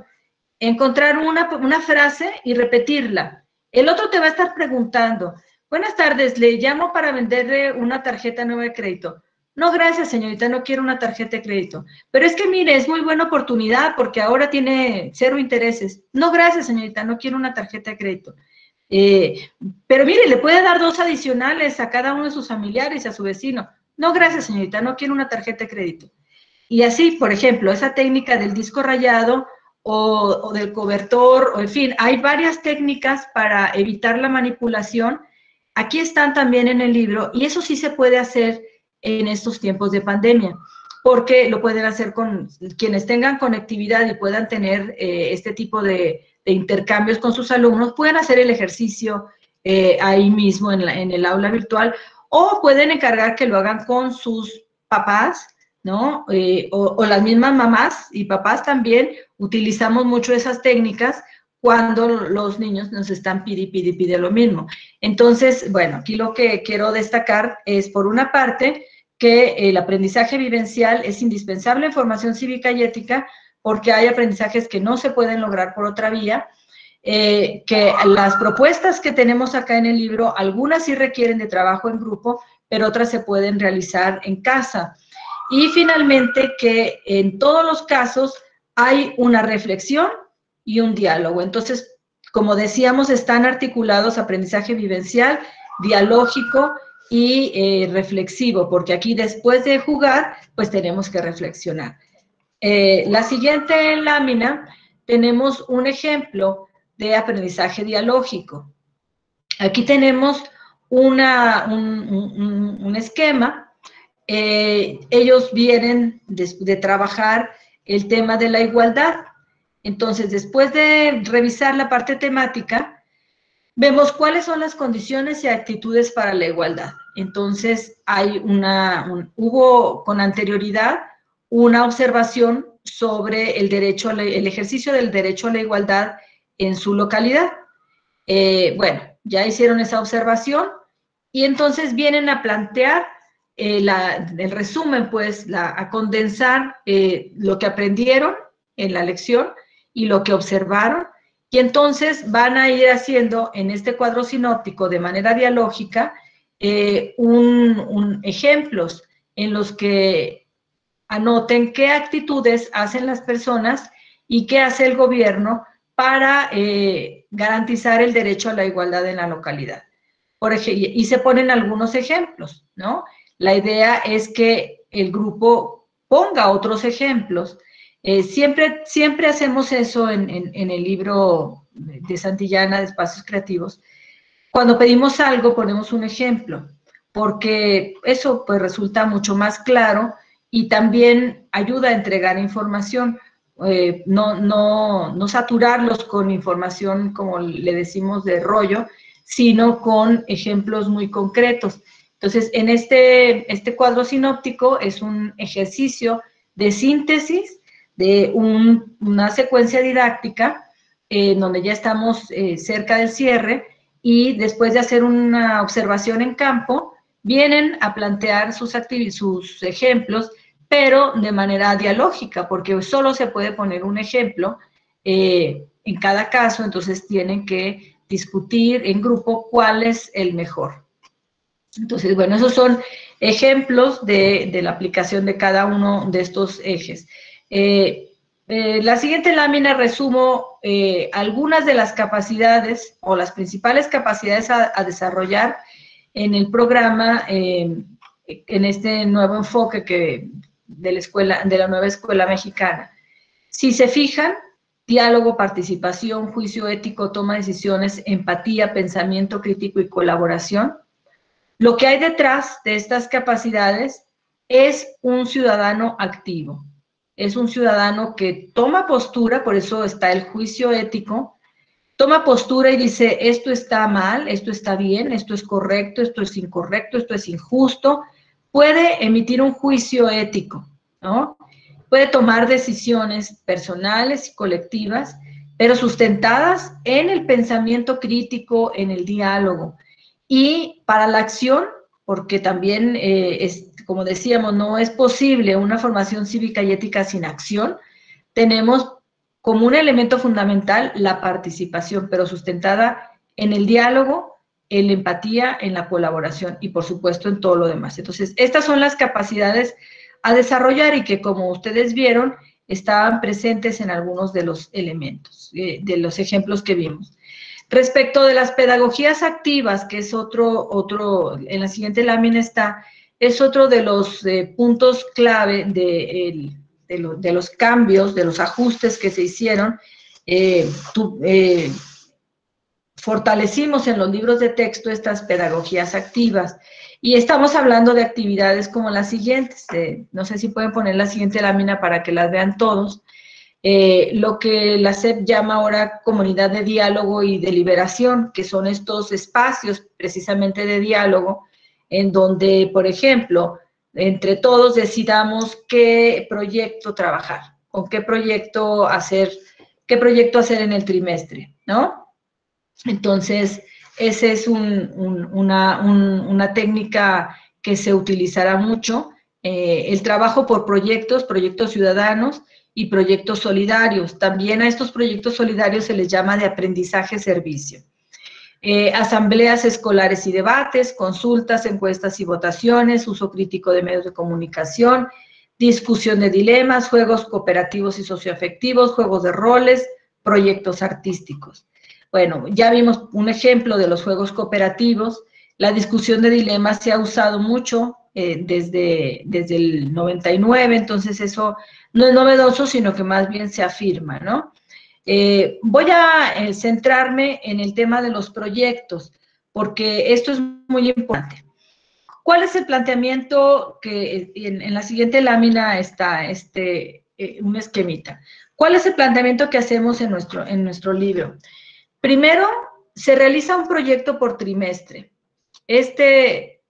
Encontrar una frase y repetirla. El otro te va a estar preguntando, buenas tardes, le llamo para venderle una tarjeta nueva de crédito. No, gracias, señorita, no quiero una tarjeta de crédito. Pero es que, mire, es muy buena oportunidad porque ahora tiene 0 intereses. No, gracias, señorita, no quiero una tarjeta de crédito. Pero mire, le puede dar 2 adicionales a cada uno de sus familiares y a su vecino. No, gracias, señorita, no quiero una tarjeta de crédito. Y así, por ejemplo, esa técnica del disco rayado o del cobertor, o en fin, hay varias técnicas para evitar la manipulación. Aquí están también en el libro, y eso sí se puede hacer en estos tiempos de pandemia, porque lo pueden hacer con quienes tengan conectividad y puedan tener este tipo de intercambios con sus alumnos, pueden hacer el ejercicio ahí mismo en el aula virtual, o pueden encargar que lo hagan con sus papás, ¿no? O las mismas mamás y papás también utilizamos mucho esas técnicas cuando los niños nos están pide lo mismo. Entonces, bueno, aquí lo que quiero destacar es, por una parte, que el aprendizaje vivencial es indispensable en formación cívica y ética, porque hay aprendizajes que no se pueden lograr por otra vía, que las propuestas que tenemos acá en el libro, algunas sí requieren de trabajo en grupo, pero otras se pueden realizar en casa. Y finalmente, que en todos los casos hay una reflexión y un diálogo. Entonces, como decíamos, están articulados aprendizaje vivencial, dialógico y reflexivo, porque aquí después de jugar, pues tenemos que reflexionar. La siguiente lámina tenemos un ejemplo de aprendizaje dialógico. Aquí tenemos un esquema. Ellos vienen de trabajar el tema de la igualdad. Entonces, después de revisar la parte temática, vemos cuáles son las condiciones y actitudes para la igualdad. Entonces, hay hubo con anterioridad una observación sobre el ejercicio del derecho a la igualdad en su localidad. Bueno, ya hicieron esa observación y entonces vienen a plantear el resumen, pues, a condensar lo que aprendieron en la lección y lo que observaron, y entonces van a ir haciendo en este cuadro sinóptico de manera dialógica ejemplos en los que anoten qué actitudes hacen las personas y qué hace el gobierno para garantizar el derecho a la igualdad en la localidad. Por ejemplo, y se ponen algunos ejemplos, ¿no? La idea es que el grupo ponga otros ejemplos. Siempre hacemos eso en el libro de Santillana, de Espacios Creativos. Cuando pedimos algo, ponemos un ejemplo, porque eso pues resulta mucho más claro y también ayuda a entregar información. No saturarlos con información, como le decimos, de rollo, sino con ejemplos muy concretos. Entonces, en este cuadro sinóptico es un ejercicio de síntesis de una secuencia didáctica donde ya estamos cerca del cierre, y después de hacer una observación en campo, vienen a plantear sus ejemplos, pero de manera dialógica, porque solo se puede poner un ejemplo en cada caso, entonces tienen que discutir en grupo cuál es el mejor. Entonces, bueno, esos son ejemplos de la aplicación de cada uno de estos ejes. La siguiente lámina resumo algunas de las capacidades o las principales capacidades a desarrollar en el programa, en este nuevo enfoque de la nueva escuela mexicana. Si se fijan, diálogo, participación, juicio ético, toma de decisiones, empatía, pensamiento crítico y colaboración. Lo que hay detrás de estas capacidades es un ciudadano activo, es un ciudadano que toma postura, por eso está el juicio ético, toma postura y dice, esto está mal, esto está bien, esto es correcto, esto es incorrecto, esto es injusto, puede emitir un juicio ético, ¿no? Puede tomar decisiones personales y colectivas, pero sustentadas en el pensamiento crítico, en el diálogo. Y para la acción, porque también, como decíamos, no es posible una formación cívica y ética sin acción, tenemos como un elemento fundamental la participación, pero sustentada en el diálogo, en la empatía, en la colaboración y, por supuesto, en todo lo demás. Entonces, estas son las capacidades a desarrollar y que, como ustedes vieron, estaban presentes en algunos de los elementos, de los ejemplos que vimos. Respecto de las pedagogías activas, que es otro en la siguiente lámina está, es otro de los puntos clave de los cambios, de los ajustes que se hicieron. Fortalecimos en los libros de texto estas pedagogías activas y estamos hablando de actividades como las siguientes. No sé si pueden poner la siguiente lámina para que las vean todos. Lo que la SEP llama ahora comunidad de diálogo y deliberación, que son estos espacios precisamente de diálogo, en donde, por ejemplo, entre todos decidamos qué proyecto trabajar, con qué proyecto hacer en el trimestre, ¿no? Entonces, esa es una técnica que se utilizará mucho, el trabajo por proyectos ciudadanos y proyectos solidarios. También a estos proyectos solidarios se les llama de aprendizaje-servicio. Asambleas escolares y debates, consultas, encuestas y votaciones, uso crítico de medios de comunicación, discusión de dilemas, juegos cooperativos y socioafectivos, juegos de roles, proyectos artísticos. Bueno, ya vimos un ejemplo de los juegos cooperativos. La discusión de dilemas se ha usado mucho desde el 99, entonces eso no es novedoso, sino que más bien se afirma, ¿no? Voy a centrarme en el tema de los proyectos, porque esto es muy importante. ¿Cuál es el planteamiento que en la siguiente lámina está un esquemita? ¿Cuál es el planteamiento que hacemos en nuestro libro? Primero, se realiza un proyecto por trimestre. Este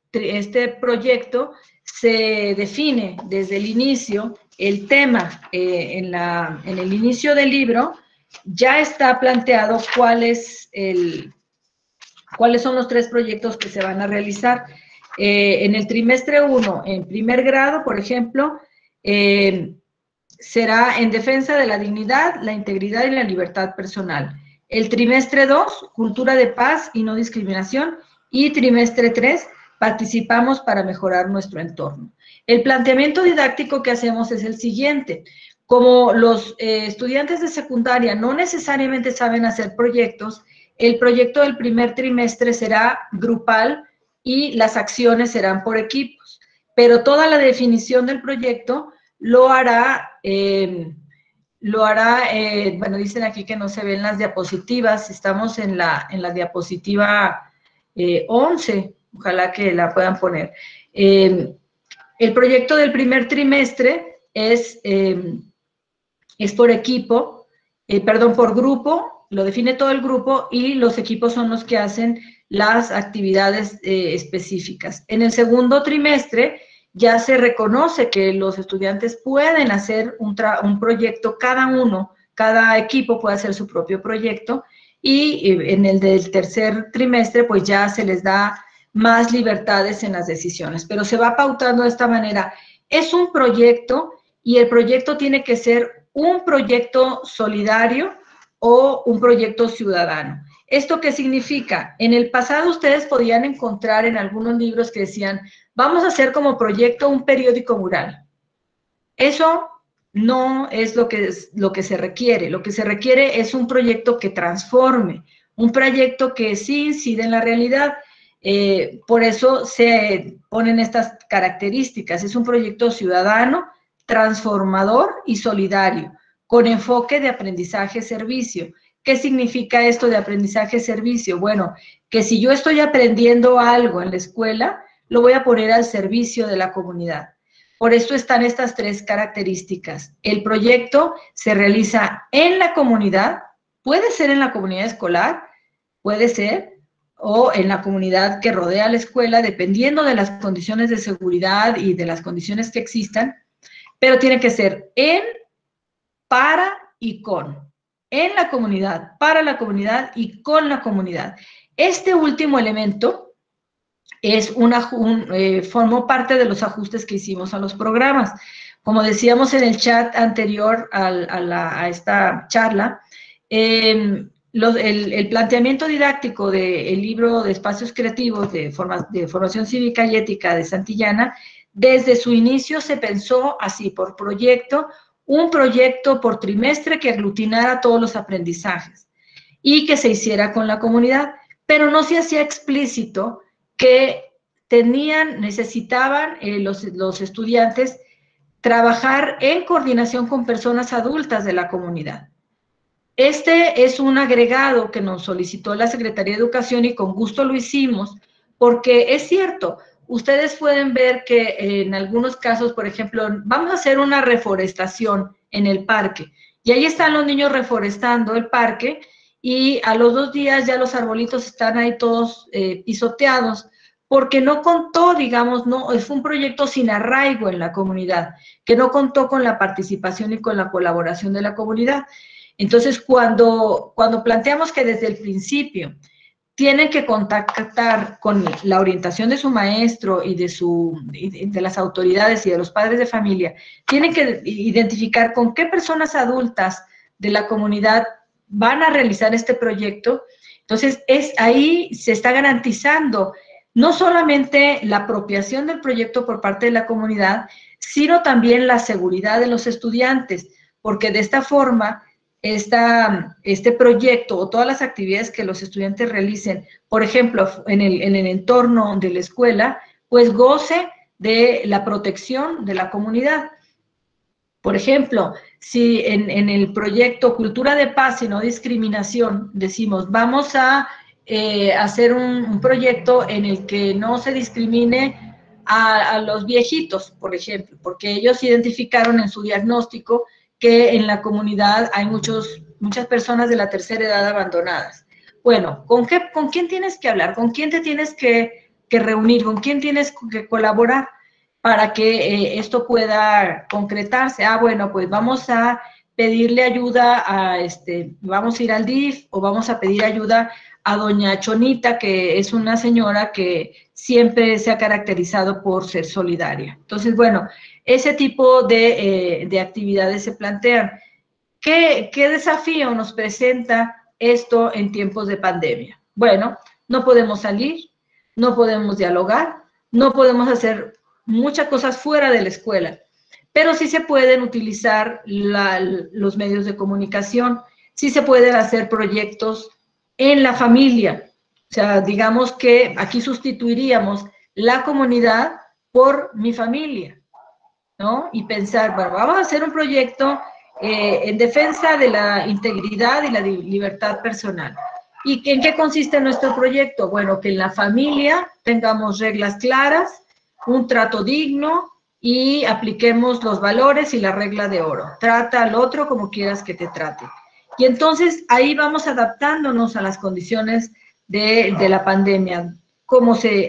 proyecto se define desde el inicio, el tema en el inicio del libro ya está planteado cuáles son los 3 proyectos que se van a realizar. En el trimestre 1, en primer grado, por ejemplo, será en defensa de la dignidad, la integridad y la libertad personal. El trimestre 2, cultura de paz y no discriminación. Y trimestre 3, participamos para mejorar nuestro entorno. El planteamiento didáctico que hacemos es el siguiente. Como los estudiantes de secundaria no necesariamente saben hacer proyectos, el proyecto del primer trimestre será grupal y las acciones serán por equipos. Pero toda la definición del proyecto lo hará, bueno, dicen aquí que no se ven las diapositivas, estamos en la diapositiva 11, ojalá que la puedan poner. El proyecto del primer trimestre es por equipo, por grupo, lo define todo el grupo y los equipos son los que hacen las actividades específicas. En el segundo trimestre ya se reconoce que los estudiantes pueden hacer un proyecto, cada equipo puede hacer su propio proyecto, y en el del tercer trimestre pues ya se les da más libertades en las decisiones, pero se va pautando de esta manera. Es un proyecto y el proyecto tiene que ser un proyecto solidario o un proyecto ciudadano. ¿Esto qué significa? En el pasado ustedes podían encontrar en algunos libros que decían, vamos a hacer como proyecto un periódico mural. Eso no es lo que se requiere. Lo que se requiere es un proyecto que transforme, un proyecto que sí incide en la realidad. Por eso se ponen estas características. Es un proyecto ciudadano, transformador y solidario, con enfoque de aprendizaje-servicio. ¿Qué significa esto de aprendizaje-servicio? Bueno, que si yo estoy aprendiendo algo en la escuela, lo voy a poner al servicio de la comunidad. Por esto están estas tres características. El proyecto se realiza en la comunidad, puede ser en la comunidad escolar, puede ser, o en la comunidad que rodea la escuela, dependiendo de las condiciones de seguridad y de las condiciones que existan, pero tiene que ser en, para y con. En la comunidad, para la comunidad y con la comunidad. Este último elemento formó parte de los ajustes que hicimos a los programas. Como decíamos en el chat anterior a esta charla, el planteamiento didáctico del libro de Espacios Creativos de Formación Cívica y Ética de Santillana, desde su inicio se pensó así, por proyecto, un proyecto por trimestre que aglutinara todos los aprendizajes y que se hiciera con la comunidad, pero no se hacía explícito que necesitaban los estudiantes trabajar en coordinación con personas adultas de la comunidad. Este es un agregado que nos solicitó la Secretaría de Educación y con gusto lo hicimos, porque es cierto, ustedes pueden ver que en algunos casos, por ejemplo, vamos a hacer una reforestación en el parque, y ahí están los niños reforestando el parque, y a los 2 días ya los arbolitos están ahí todos pisoteados, porque no contó, digamos, fue un proyecto sin arraigo en la comunidad, que no contó con la participación y con la colaboración de la comunidad. Entonces, cuando planteamos que desde el principio tienen que contactar con la orientación de su maestro y de las autoridades y de los padres de familia, tienen que identificar con qué personas adultas de la comunidad van a realizar este proyecto. Entonces, ahí se está garantizando no solamente la apropiación del proyecto por parte de la comunidad, sino también la seguridad de los estudiantes, porque de esta forma este proyecto o todas las actividades que los estudiantes realicen, por ejemplo, en el entorno de la escuela, pues goce de la protección de la comunidad. Por ejemplo, si en el proyecto Cultura de Paz y No Discriminación decimos, vamos a hacer un proyecto en el que no se discrimine a los viejitos, por ejemplo, porque ellos identificaron en su diagnóstico que en la comunidad hay muchas personas de la tercera edad abandonadas. Bueno, ¿con quién tienes que hablar? ¿Con quién te tienes que reunir? ¿Con quién tienes que colaborar para que esto pueda concretarse? Bueno, pues vamos a pedirle ayuda vamos a ir al DIF o vamos a pedir ayuda a doña Chonita, que es una señora que siempre se ha caracterizado por ser solidaria. Entonces, bueno, ese tipo de actividades se plantean. ¿Qué desafío nos presenta esto en tiempos de pandemia? Bueno, no podemos salir, no podemos dialogar, no podemos hacer muchas cosas fuera de la escuela, pero sí se pueden utilizar los medios de comunicación, sí se pueden hacer proyectos en la familia. O sea, digamos que aquí sustituiríamos la comunidad por mi familia, ¿no? Y pensar, bueno, vamos a hacer un proyecto en defensa de la integridad y la libertad personal. ¿Y en qué consiste nuestro proyecto? Bueno, que en la familia tengamos reglas claras, un trato digno y apliquemos los valores y la regla de oro. Trata al otro como quieras que te trate. Y entonces ahí vamos adaptándonos a las condiciones de la pandemia,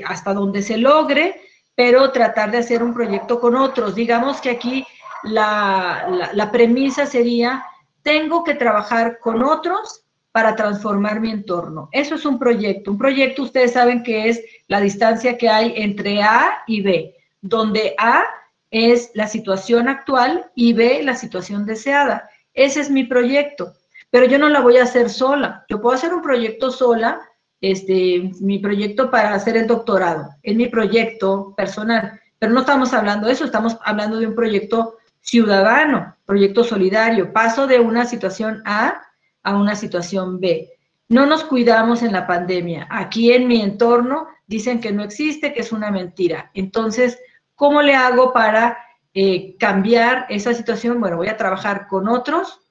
hasta donde se logre, pero tratar de hacer un proyecto con otros. Digamos que aquí la premisa sería, tengo que trabajar con otros para transformar mi entorno. Eso es un proyecto. Un proyecto, ustedes saben que es la distancia que hay entre A y B, donde A es la situación actual y B la situación deseada. Ese es mi proyecto, pero yo no la voy a hacer sola. Yo puedo hacer un proyecto sola, mi proyecto para hacer el doctorado, es mi proyecto personal, pero no estamos hablando de eso, estamos hablando de un proyecto ciudadano, proyecto solidario, paso de una situación A a una situación B. No nos cuidamos en la pandemia. Aquí en mi entorno dicen que no existe, que es una mentira. Entonces, ¿cómo le hago para cambiar esa situación? Bueno, voy a trabajar con otros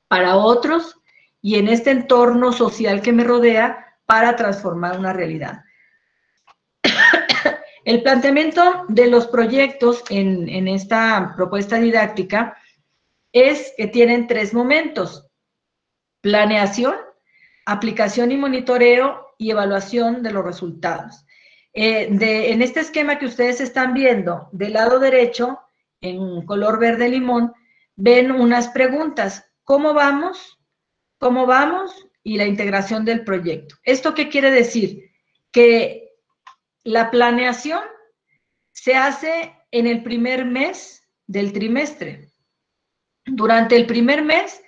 para otros y en este entorno social que me rodea para transformar una realidad. El planteamiento de los proyectos en esta propuesta didáctica es que tienen 3 momentos: planeación, aplicación y monitoreo y evaluación de los resultados. En este esquema que ustedes están viendo, del lado derecho, en color verde limón, ven unas preguntas: ¿cómo vamos? ¿Cómo vamos? Y la integración del proyecto. ¿Esto qué quiere decir? Que la planeación se hace en el primer mes del trimestre. Durante el primer mes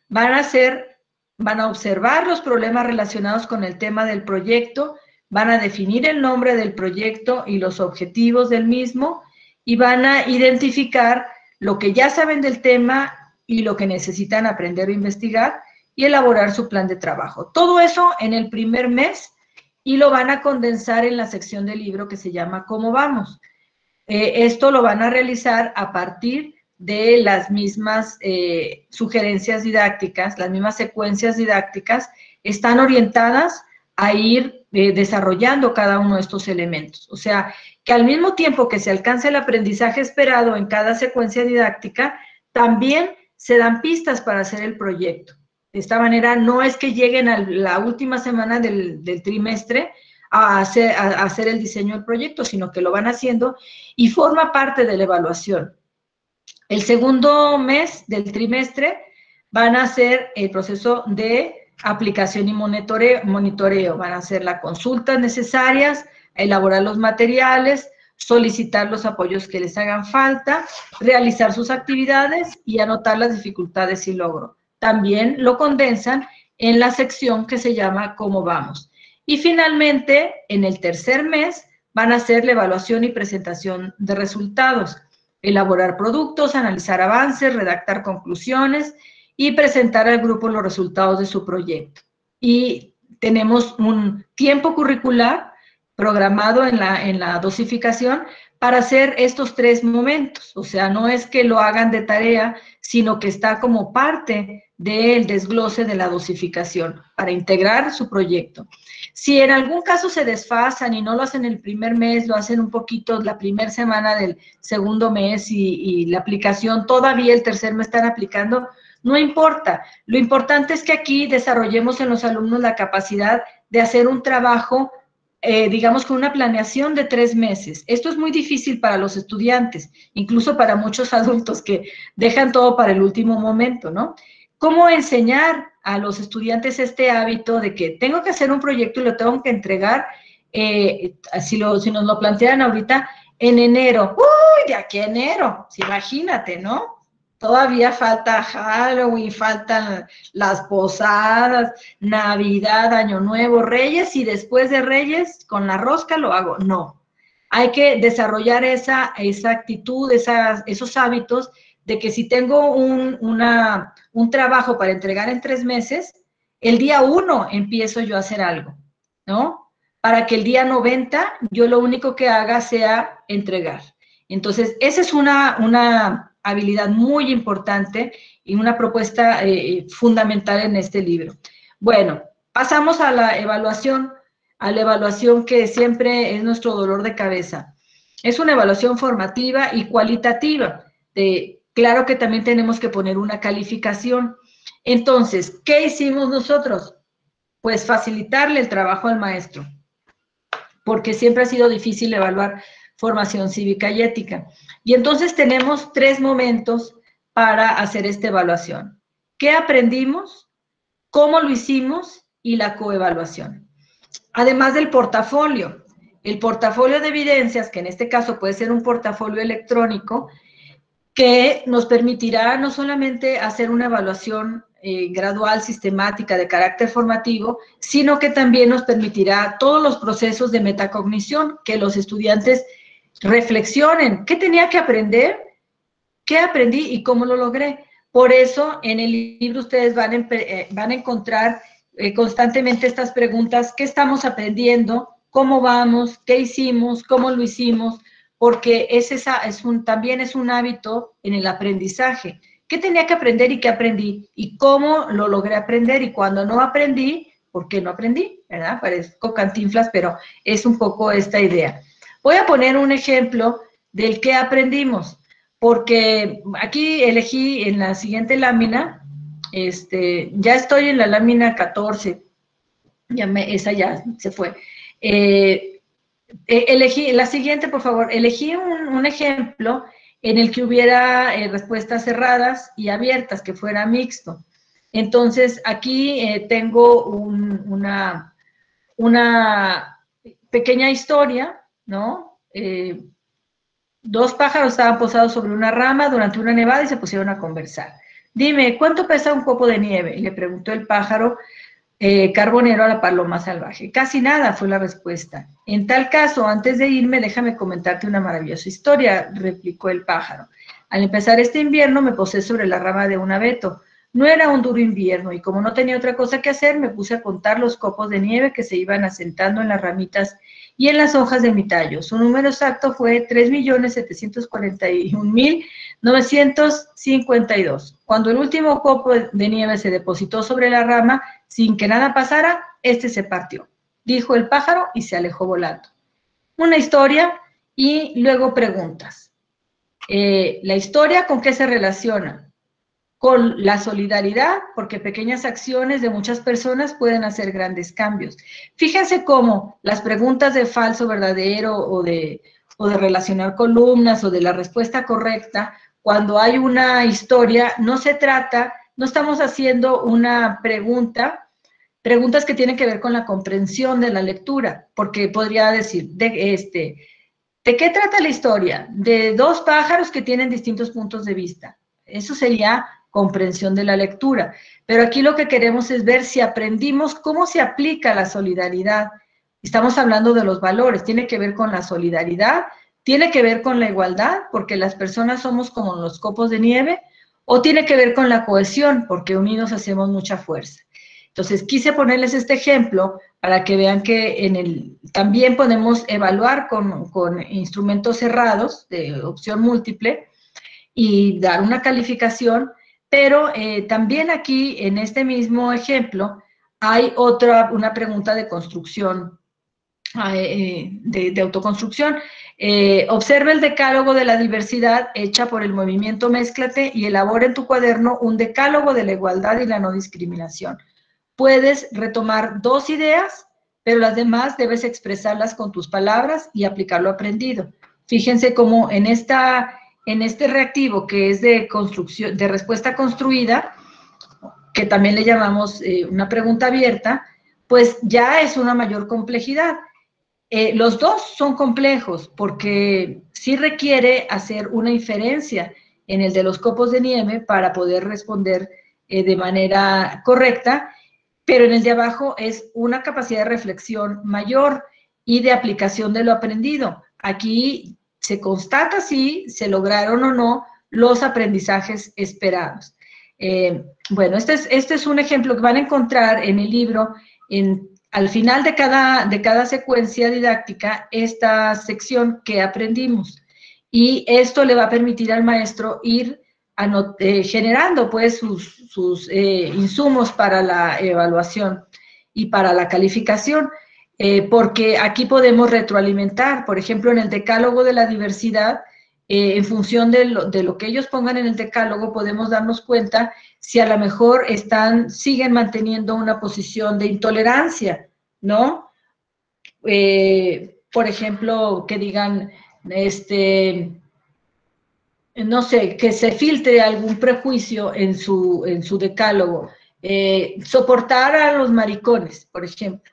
van a observar los problemas relacionados con el tema del proyecto, van a definir el nombre del proyecto y los objetivos del mismo, y van a identificar lo que ya saben del tema y lo que necesitan aprender o investigar, y elaborar su plan de trabajo. Todo eso en el primer mes, y lo van a condensar en la sección del libro que se llama ¿Cómo vamos? Esto lo van a realizar a partir de las mismas sugerencias didácticas, las mismas secuencias didácticas, están orientadas a ir desarrollando cada uno de estos elementos. O sea, que al mismo tiempo que se alcanza el aprendizaje esperado en cada secuencia didáctica, también se dan pistas para hacer el proyecto. De esta manera, no es que lleguen a la última semana del trimestre a hacer el diseño del proyecto, sino que lo van haciendo y forma parte de la evaluación. El segundo mes del trimestre van a hacer el proceso de aplicación y monitoreo. Van a hacer las consultas necesarias, elaborar los materiales, solicitar los apoyos que les hagan falta, realizar sus actividades y anotar las dificultades y logros. También lo condensan en la sección que se llama ¿Cómo vamos? Y finalmente, en el tercer mes, van a hacer la evaluación y presentación de resultados, elaborar productos, analizar avances, redactar conclusiones y presentar al grupo los resultados de su proyecto. Y tenemos un tiempo curricular programado en la dosificación para hacer estos 3 momentos. O sea, no es que lo hagan de tarea, sino que está como parte del desglose de la dosificación para integrar su proyecto. Si en algún caso se desfasan y no lo hacen el primer mes, lo hacen un poquito la primera semana del segundo mes y la aplicación todavía el tercer mes están aplicando, no importa. Lo importante es que aquí desarrollemos en los alumnos la capacidad de hacer un trabajo digamos, con una planeación de 3 meses. Esto es muy difícil para los estudiantes, incluso para muchos adultos que dejan todo para el último momento, ¿no? ¿Cómo enseñar a los estudiantes este hábito de que tengo que hacer un proyecto y lo tengo que entregar, si nos lo plantean ahorita, en enero? ¡Uy, de aquí a enero! Imagínate, ¿no? Todavía falta Halloween, faltan las posadas, Navidad, Año Nuevo, Reyes, y después de Reyes, con la rosca lo hago. No, hay que desarrollar esa actitud, esos hábitos de que si tengo un trabajo para entregar en 3 meses, el día 1 empiezo yo a hacer algo, ¿no? Para que el día 90 yo lo único que haga sea entregar. Entonces, esa es una habilidad muy importante y una propuesta fundamental en este libro. Bueno, pasamos a la evaluación que siempre es nuestro dolor de cabeza. Es una evaluación formativa y cualitativa. Claro que también tenemos que poner una calificación. Entonces, ¿qué hicimos nosotros? Pues facilitarle el trabajo al maestro, porque siempre ha sido difícil evaluar formación cívica y ética. Y entonces tenemos 3 momentos para hacer esta evaluación. ¿Qué aprendimos? ¿Cómo lo hicimos? Y la coevaluación. Además del portafolio. El portafolio de evidencias, que en este caso puede ser un portafolio electrónico, que nos permitirá no solamente hacer una evaluación gradual, sistemática, de carácter formativo, sino que también nos permitirá todos los procesos de metacognición, que los estudiantes reflexionen. ¿Qué tenía que aprender? ¿Qué aprendí y cómo lo logré? Por eso, en el libro ustedes van a encontrar constantemente estas preguntas: ¿qué estamos aprendiendo? ¿Cómo vamos? ¿Qué hicimos? ¿Cómo lo hicimos? Porque también es un hábito en el aprendizaje, qué tenía que aprender y qué aprendí, y cómo lo logré aprender, y cuando no aprendí, ¿por qué no aprendí? ¿Verdad? Parezco Cantinflas, pero es un poco esta idea. Voy a poner un ejemplo del que aprendimos, porque aquí elegí en la siguiente lámina, ya estoy en la lámina 14, esa ya se fue. Elegí, la siguiente, por favor, elegí un ejemplo en el que hubiera respuestas cerradas y abiertas, que fuera mixto. Entonces, aquí tengo una pequeña historia, ¿no? Dos pájaros estaban posados sobre una rama durante una nevada y se pusieron a conversar. Dime, ¿cuánto pesa un copo de nieve? Le preguntó el pájaro carbonero a la paloma salvaje. Casi nada, fue la respuesta. En tal caso, antes de irme, déjame comentarte una maravillosa historia, replicó el pájaro. Al empezar este invierno me posé sobre la rama de un abeto. No era un duro invierno y como no tenía otra cosa que hacer, me puse a contar los copos de nieve que se iban asentando en las ramitas y en las hojas de mi tallo. Su número exacto fue 3.741.952. Cuando el último copo de nieve se depositó sobre la rama, sin que nada pasara, este se partió, dijo el pájaro y se alejó volando. Una historia y luego preguntas. ¿La historia con qué se relaciona? Con la solidaridad, porque pequeñas acciones de muchas personas pueden hacer grandes cambios. Fíjense cómo las preguntas de falso, verdadero, o de relacionar columnas, o de la respuesta correcta, cuando hay una historia, no estamos haciendo una preguntas que tienen que ver con la comprensión de la lectura, porque podría decir, ¿de qué trata la historia? De dos pájaros que tienen distintos puntos de vista. Eso sería comprensión de la lectura. Pero aquí lo que queremos es ver si aprendimos cómo se aplica la solidaridad. Estamos hablando de los valores, tiene que ver con la solidaridad, tiene que ver con la igualdad, porque las personas somos como los copos de nieve, o tiene que ver con la cohesión, porque unidos hacemos mucha fuerza. Entonces, quise ponerles este ejemplo para que vean que también podemos evaluar con instrumentos cerrados de opción múltiple y dar una calificación, pero también aquí en este mismo ejemplo hay una pregunta de construcción, de autoconstrucción. Observa el decálogo de la diversidad hecha por el movimiento Mézclate y elabora en tu cuaderno un decálogo de la igualdad y la no discriminación. Puedes retomar dos ideas, pero las demás debes expresarlas con tus palabras y aplicar lo aprendido. Fíjense cómo en este reactivo que es de construcción, de respuesta construida, que también le llamamos una pregunta abierta, pues ya es una mayor complejidad. Los dos son complejos porque sí requiere hacer una inferencia en el de los copos de nieve para poder responder de manera correcta, pero en el de abajo es una capacidad de reflexión mayor y de aplicación de lo aprendido. Aquí se constata si se lograron o no los aprendizajes esperados. Bueno, este es un ejemplo que van a encontrar en el libro, al final de cada secuencia didáctica, esta sección que aprendimos. Y esto le va a permitir al maestro ir generando pues sus insumos para la evaluación y para la calificación, porque aquí podemos retroalimentar. Por ejemplo, en el decálogo de la diversidad, en función de lo que ellos pongan en el decálogo, podemos darnos cuenta si a lo mejor siguen manteniendo una posición de intolerancia, ¿no? Por ejemplo, que digan, no sé, que se filtre algún prejuicio en su decálogo. Soportar a los maricones, por ejemplo,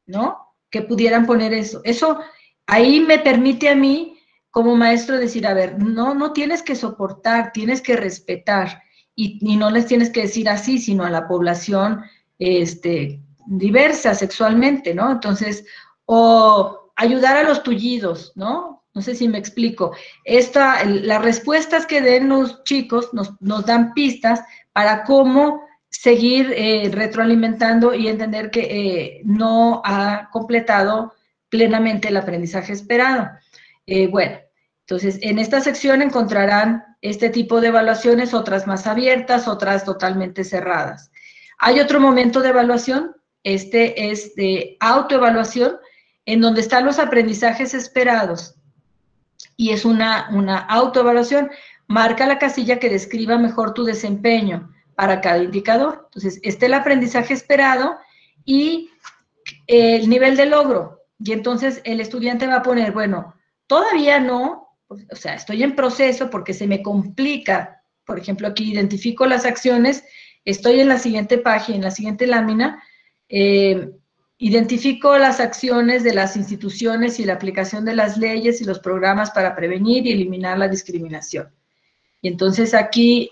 ¿no? Que pudieran poner eso. Eso ahí me permite a mí, como maestro, decir, a ver, no tienes que soportar, tienes que respetar, y no les tienes que decir así, sino a la población diversa sexualmente, ¿no? Entonces, o ayudar a los tullidos, ¿no? No sé si me explico. Las respuestas que den los chicos nos dan pistas para cómo seguir retroalimentando y entender que no ha completado plenamente el aprendizaje esperado. Bueno, Entonces, en esta sección encontrarán este tipo de evaluaciones, otras más abiertas, otras totalmente cerradas. Hay otro momento de evaluación, este es de autoevaluación, en donde están los aprendizajes esperados. Y es una autoevaluación. Marca la casilla que describa mejor tu desempeño para cada indicador. Entonces, el aprendizaje esperado y el nivel de logro. Y entonces el estudiante va a poner, bueno, todavía no, o sea, estoy en proceso porque se me complica. Por ejemplo, aquí identifico las acciones, estoy en la siguiente página, en la siguiente lámina, identifico las acciones de las instituciones y la aplicación de las leyes y los programas para prevenir y eliminar la discriminación. Y entonces aquí,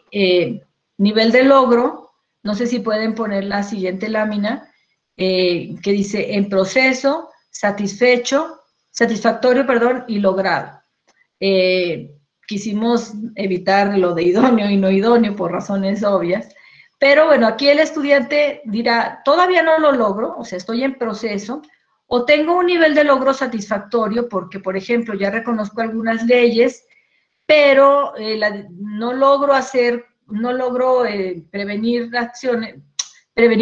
nivel de logro, no sé si pueden poner la siguiente lámina, que dice en proceso, satisfactorio, perdón, y logrado. Quisimos evitar lo de idóneo y no idóneo por razones obvias, pero bueno, aquí el estudiante dirá, todavía no lo logro, o sea, estoy en proceso, o tengo un nivel de logro satisfactorio porque, por ejemplo, ya reconozco algunas leyes, pero no logro prevenir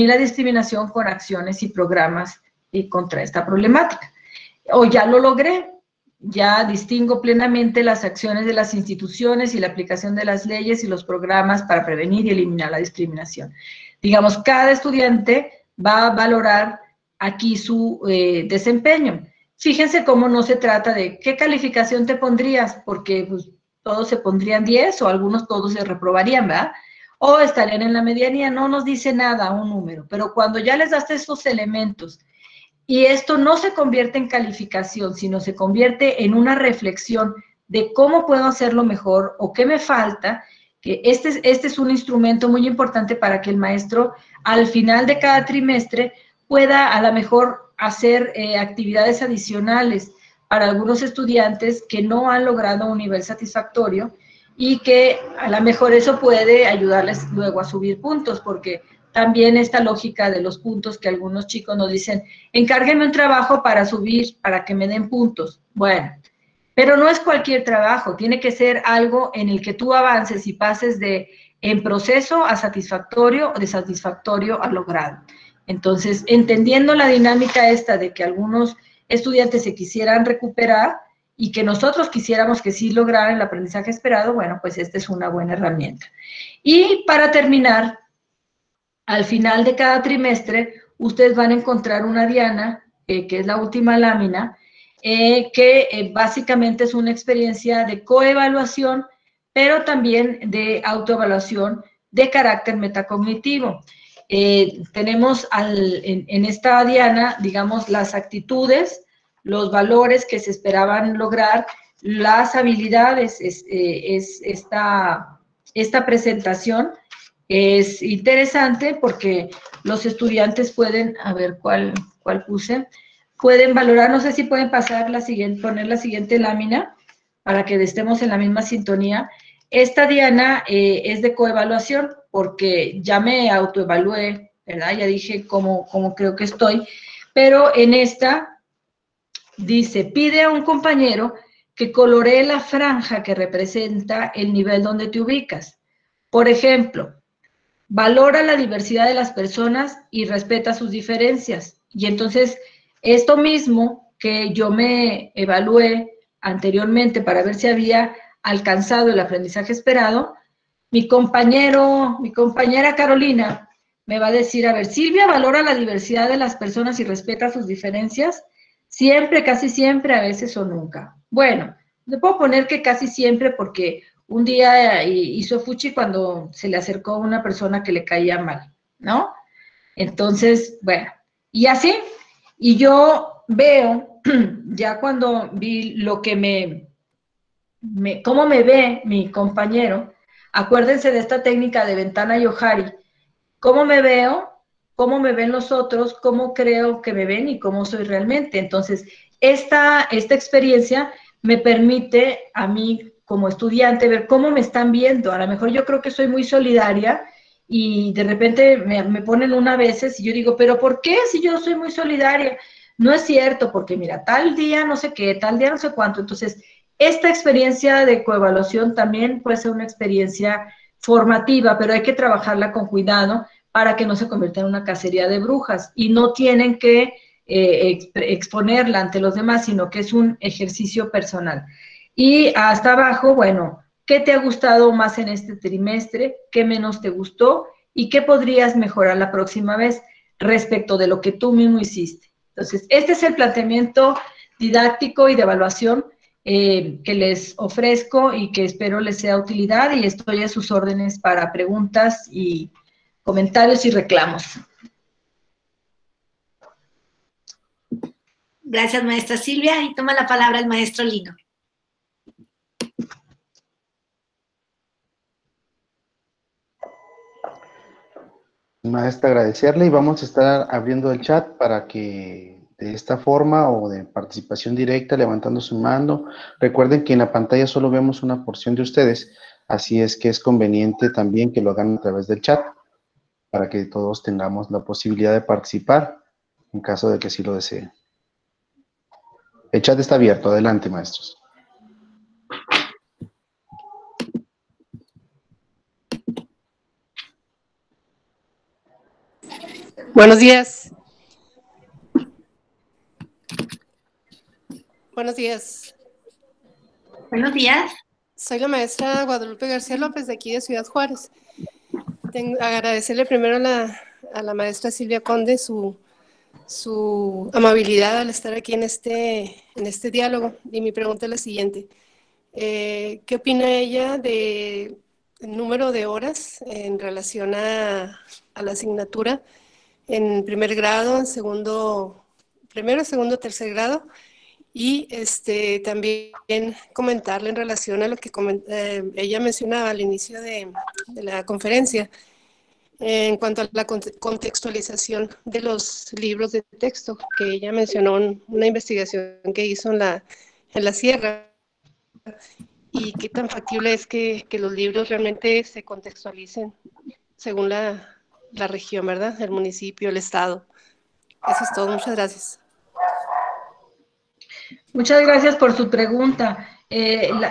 la discriminación con acciones y programas contra esta problemática. O ya lo logré, ya distingo plenamente las acciones de las instituciones y la aplicación de las leyes y los programas para prevenir y eliminar la discriminación. Digamos, cada estudiante va a valorar aquí su desempeño. Fíjense cómo no se trata de qué calificación te pondrías, porque pues, todos se pondrían 10 o algunos todos se reprobarían, ¿verdad? O estarían en la medianía, no nos dice nada un número, pero cuando ya les das estos elementos y esto no se convierte en calificación, sino se convierte en una reflexión de cómo puedo hacerlo mejor o qué me falta, que este es un instrumento muy importante para que el maestro al final de cada trimestre pueda a lo mejor hacer actividades adicionales para algunos estudiantes que no han logrado un nivel satisfactorio y que a lo mejor eso puede ayudarles luego a subir puntos, porque también esta lógica de los puntos que algunos chicos nos dicen, encárguenme un trabajo para subir, para que me den puntos. Bueno, pero no es cualquier trabajo, tiene que ser algo en el que tú avances y pases de en proceso a satisfactorio o de satisfactorio a logrado. Entonces, entendiendo la dinámica esta de que algunos estudiantes se quisieran recuperar y que nosotros quisiéramos que sí lograran el aprendizaje esperado, bueno, pues esta es una buena herramienta. Y para terminar, al final de cada trimestre, ustedes van a encontrar una diana, que es la última lámina, que básicamente es una experiencia de coevaluación, pero también de autoevaluación de carácter metacognitivo. Tenemos en esta diana, digamos, las actitudes, los valores que se esperaban lograr, las habilidades, esta presentación es interesante porque los estudiantes pueden, a ver cuál puse, pueden valorar, no sé si pueden pasar poner la siguiente lámina para que estemos en la misma sintonía. Esta diana es de coevaluación porque ya me autoevalué, ¿verdad? Ya dije cómo creo que estoy, pero en esta dice, pide a un compañero que coloree la franja que representa el nivel donde te ubicas. Por ejemplo, valora la diversidad de las personas y respeta sus diferencias. Y entonces, esto mismo que yo me evalué anteriormente para ver si había alcanzado el aprendizaje esperado, mi compañera Carolina me va a decir, a ver, Silvia valora la diversidad de las personas y respeta sus diferencias, siempre, casi siempre, a veces o nunca. Bueno, le puedo poner que casi siempre porque un día hizo fuchi cuando se le acercó una persona que le caía mal, ¿no? Entonces, bueno, y así, y yo veo, ya cuando vi lo que cómo me ve mi compañero, acuérdense de esta técnica de ventana Johari, cómo me veo, cómo me ven los otros, cómo creo que me ven y cómo soy realmente. Entonces, esta experiencia me permite a mí como estudiante ver cómo me están viendo. A lo mejor yo creo que soy muy solidaria y de repente me ponen una veces y yo digo, ¿pero por qué si yo soy muy solidaria? No es cierto, porque mira, tal día no sé qué, tal día no sé cuánto. Entonces, esta experiencia de coevaluación también puede ser una experiencia formativa, pero hay que trabajarla con cuidado para que no se convierta en una cacería de brujas, y no tienen que exponerla ante los demás, sino que es un ejercicio personal. Y hasta abajo, bueno, ¿qué te ha gustado más en este trimestre? ¿Qué menos te gustó? ¿Y qué podrías mejorar la próxima vez respecto de lo que tú mismo hiciste? Entonces, este es el planteamiento didáctico y de evaluación que les ofrezco y que espero les sea de utilidad, y estoy a sus órdenes para preguntas y comentarios y reclamos. Gracias, maestra Silvia, y toma la palabra el maestro Lino. Maestra, agradecerle, y vamos a estar abriendo el chat para que de esta forma o de participación directa, levantando su mano. Recuerden que en la pantalla solo vemos una porción de ustedes, así es que es conveniente también que lo hagan a través del chat para que todos tengamos la posibilidad de participar en caso de que sí lo deseen. El chat está abierto. Adelante, maestros. Buenos días. Buenos días. Buenos días. Soy la maestra Guadalupe García López, de aquí de Ciudad Juárez. Agradecerle primero a la maestra Silvia Conde su amabilidad al estar aquí en este diálogo. Y mi pregunta es la siguiente. ¿Qué opina ella del número de horas en relación a la asignatura en primer grado, en primero, segundo, tercer grado? Y también comentarle en relación a lo que ella mencionaba al inicio de la conferencia, en cuanto a la contextualización de los libros de texto, que ella mencionó una investigación que hizo en la sierra, y qué tan factible es que los libros realmente se contextualicen según la región, ¿verdad? El municipio, el estado. Eso es todo. Muchas gracias. Muchas gracias por su pregunta.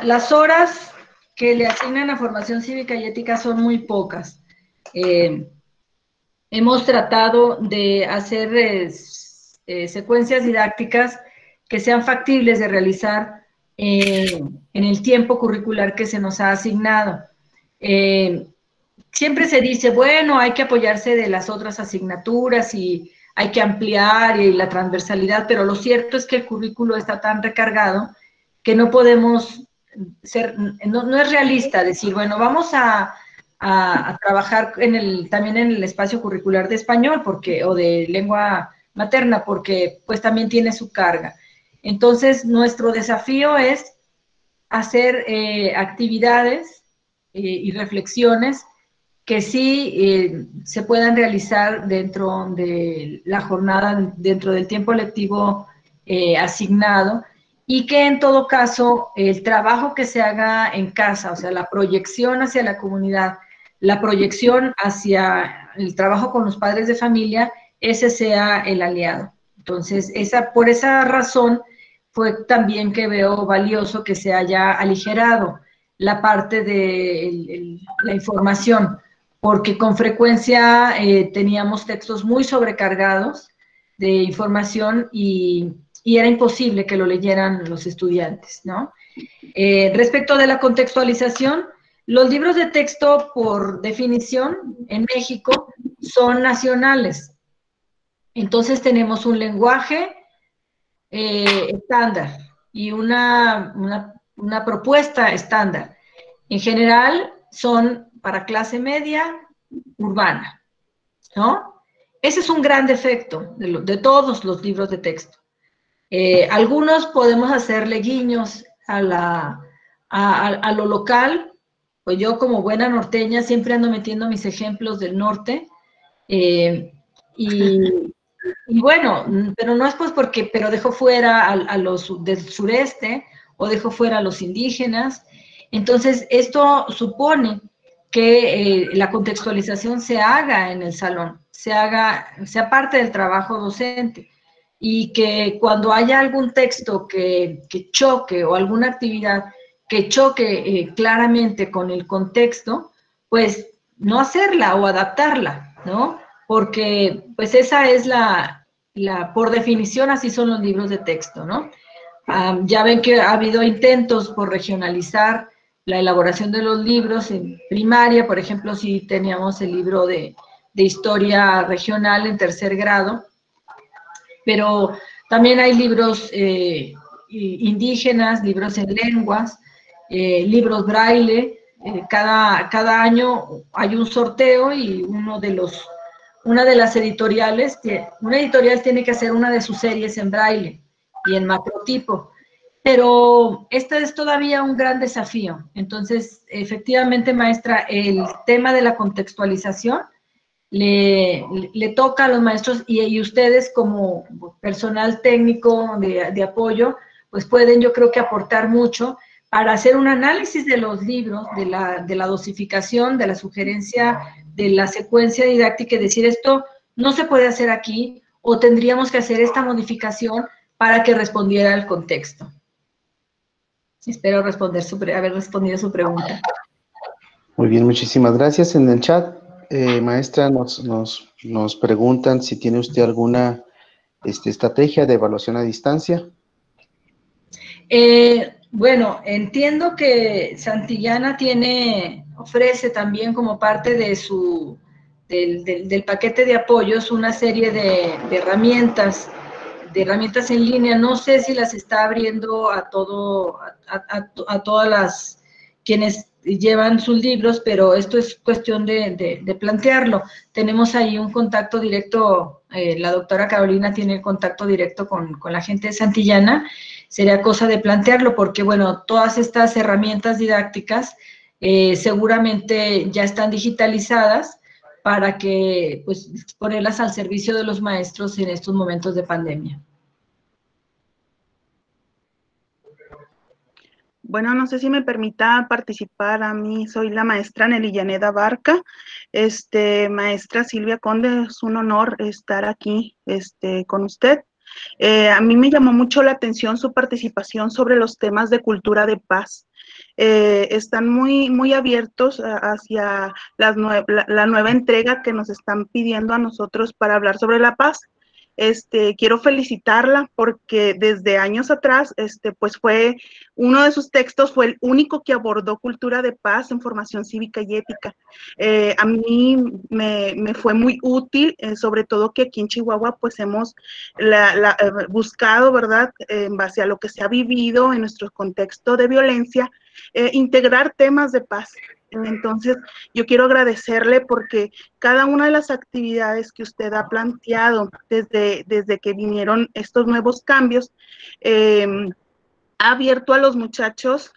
Las horas que le asignan a formación cívica y ética son muy pocas. Hemos tratado de hacer secuencias didácticas que sean factibles de realizar en el tiempo curricular que se nos ha asignado. Siempre se dice, bueno, hay que apoyarse de las otras asignaturas y hay que ampliar y la transversalidad, pero lo cierto es que el currículo está tan recargado que no podemos no es realista decir, bueno, vamos a trabajar también en el espacio curricular de español o de lengua materna, porque pues también tiene su carga. Entonces, nuestro desafío es hacer actividades y reflexiones que sí se puedan realizar dentro de la jornada, dentro del tiempo lectivo asignado, y que en todo caso el trabajo que se haga en casa, o sea, la proyección hacia la comunidad, la proyección hacia el trabajo con los padres de familia, ese sea el aliado. Entonces, por esa razón fue también que veo valioso que se haya aligerado la parte de la información, porque con frecuencia teníamos textos muy sobrecargados de información y era imposible que lo leyeran los estudiantes, ¿no? Respecto de la contextualización, los libros de texto, por definición, en México, son nacionales. Entonces tenemos un lenguaje estándar y una propuesta estándar. En general, son para clase media urbana, ¿no? Ese es un gran defecto de todos los libros de texto. Algunos podemos hacerle guiños a lo local, pues yo como buena norteña siempre ando metiendo mis ejemplos del norte, y bueno, pero no es pues pero dejo fuera a los del sureste, o dejo fuera a los indígenas. Entonces, esto supone que la contextualización se haga en el salón, sea parte del trabajo docente. y que cuando haya algún texto que choque o alguna actividad que choque claramente con el contexto, pues no hacerla o adaptarla, ¿no? Porque pues esa es por definición, así son los libros de texto, ¿no? Ya ven que ha habido intentos por regionalizar la elaboración de los libros en primaria, por ejemplo, si teníamos el libro de historia regional en 3er grado, pero también hay libros indígenas, libros en lenguas, libros braille. Cada año hay un sorteo y una de las editoriales, una editorial tiene que hacer una de sus series en braille y en macrotipo, pero este es todavía un gran desafío. Entonces, efectivamente, maestra, el tema de la contextualización le toca a los maestros y ustedes como personal técnico de apoyo, pues pueden, yo creo que aportar mucho para hacer un análisis de los libros, de la dosificación, de la sugerencia, de la secuencia didáctica y decir esto no se puede hacer aquí o tendríamos que hacer esta modificación para que respondiera al contexto. Espero haber respondido su pregunta. Muy bien, muchísimas gracias. En el chat, maestra, nos preguntan si tiene usted alguna estrategia de evaluación a distancia. Bueno, entiendo que Santillana ofrece también como parte de del paquete de apoyos una serie de herramientas en línea. No sé si las está abriendo a todas las quienes llevan sus libros, pero esto es cuestión de plantearlo. Tenemos ahí un contacto directo, la doctora Carolina tiene el contacto directo con la gente de Santillana. Sería cosa de plantearlo porque, bueno, todas estas herramientas didácticas seguramente ya están digitalizadas para que, pues, ponerlas al servicio de los maestros en estos momentos de pandemia. Bueno, no sé si me permita participar. A mí soy la maestra Nelly Llaneda Barca. Maestra Silvia Conde, es un honor estar aquí con usted. A mí me llamó mucho la atención su participación sobre los temas de cultura de paz. Están muy abiertos hacia la nueva entrega que nos están pidiendo a nosotros para hablar sobre la paz. Quiero felicitarla porque desde años atrás, pues fue uno de sus textos, fue el único que abordó cultura de paz en formación cívica y ética. A mí me fue muy útil, sobre todo que aquí en Chihuahua pues hemos buscado, ¿verdad?, en base a lo que se ha vivido en nuestro contexto de violencia, integrar temas de paz. Entonces, yo quiero agradecerle porque cada una de las actividades que usted ha planteado desde que vinieron estos nuevos cambios, ha abierto a los muchachos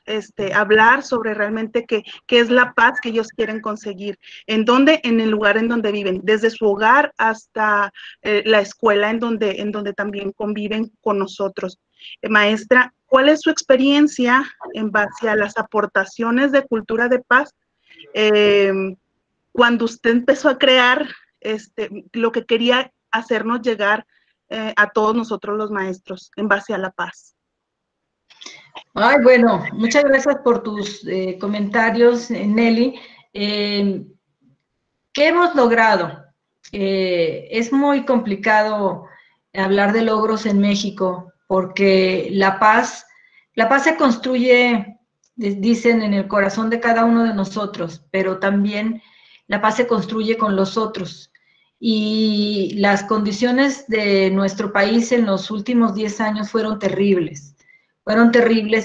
hablar sobre realmente qué es la paz que ellos quieren conseguir, en el lugar en donde viven, desde su hogar hasta la escuela en donde también conviven con nosotros. Maestra, ¿cuál es su experiencia en base a las aportaciones de cultura de paz cuando usted empezó a crear lo que quería hacernos llegar a todos nosotros los maestros en base a la paz? Ay, bueno, muchas gracias por tus comentarios, Nelly. ¿Qué hemos logrado? Es muy complicado hablar de logros en México porque la paz se construye, dicen, en el corazón de cada uno de nosotros, pero también la paz se construye con los otros. Y las condiciones de nuestro país en los últimos 10 años fueron terribles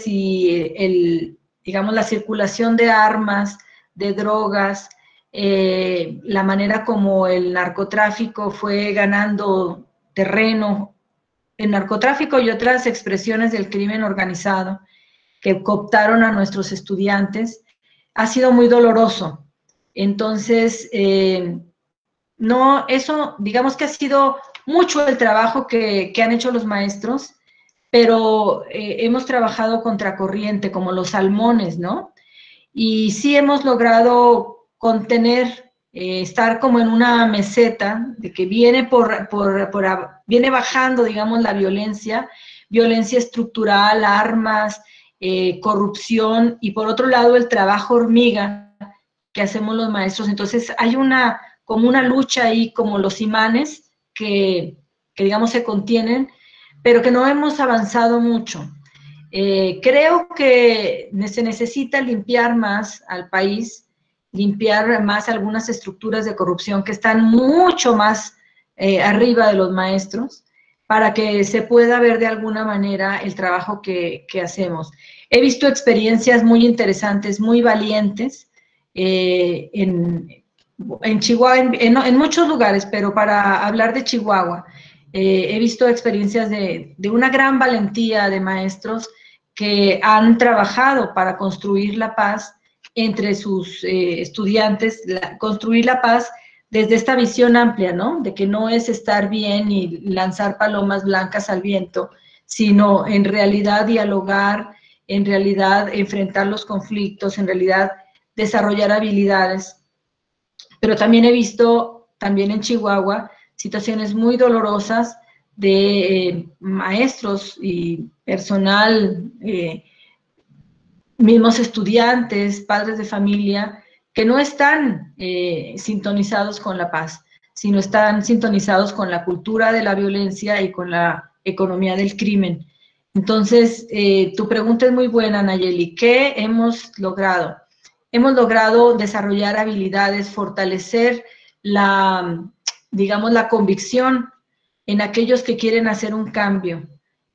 y digamos, la circulación de armas, de drogas, la manera como el narcotráfico fue ganando terreno, el narcotráfico y otras expresiones del crimen organizado que cooptaron a nuestros estudiantes, ha sido muy doloroso. Entonces, digamos que ha sido mucho el trabajo que han hecho los maestros, pero hemos trabajado contracorriente, como los salmones, ¿no? Y sí hemos logrado contener estar como en una meseta de que viene viene bajando, digamos, la violencia estructural, armas, corrupción, y por otro lado el trabajo hormiga que hacemos los maestros. Entonces hay como una lucha ahí, como los imanes que digamos se contienen, pero que no hemos avanzado mucho. Creo que se necesita limpiar más al país, limpiar más algunas estructuras de corrupción que están mucho más arriba de los maestros, para que se pueda ver de alguna manera el trabajo que hacemos. He visto experiencias muy interesantes, muy valientes, en Chihuahua, en muchos lugares, pero para hablar de Chihuahua, he visto experiencias de una gran valentía de maestros que han trabajado para construir la paz entre sus estudiantes, construir la paz desde esta visión amplia, ¿no? De que no es estar bien y lanzar palomas blancas al viento, sino en realidad dialogar, en realidad enfrentar los conflictos, en realidad desarrollar habilidades. Pero también he visto, también en Chihuahua, situaciones muy dolorosas de maestros y personal, mismos estudiantes, padres de familia, que no están sintonizados con la paz, sino están sintonizados con la cultura de la violencia y con la economía del crimen. Entonces, tu pregunta es muy buena, Nayeli. ¿Qué hemos logrado? Hemos logrado desarrollar habilidades, fortalecer digamos, la convicción en aquellos que quieren hacer un cambio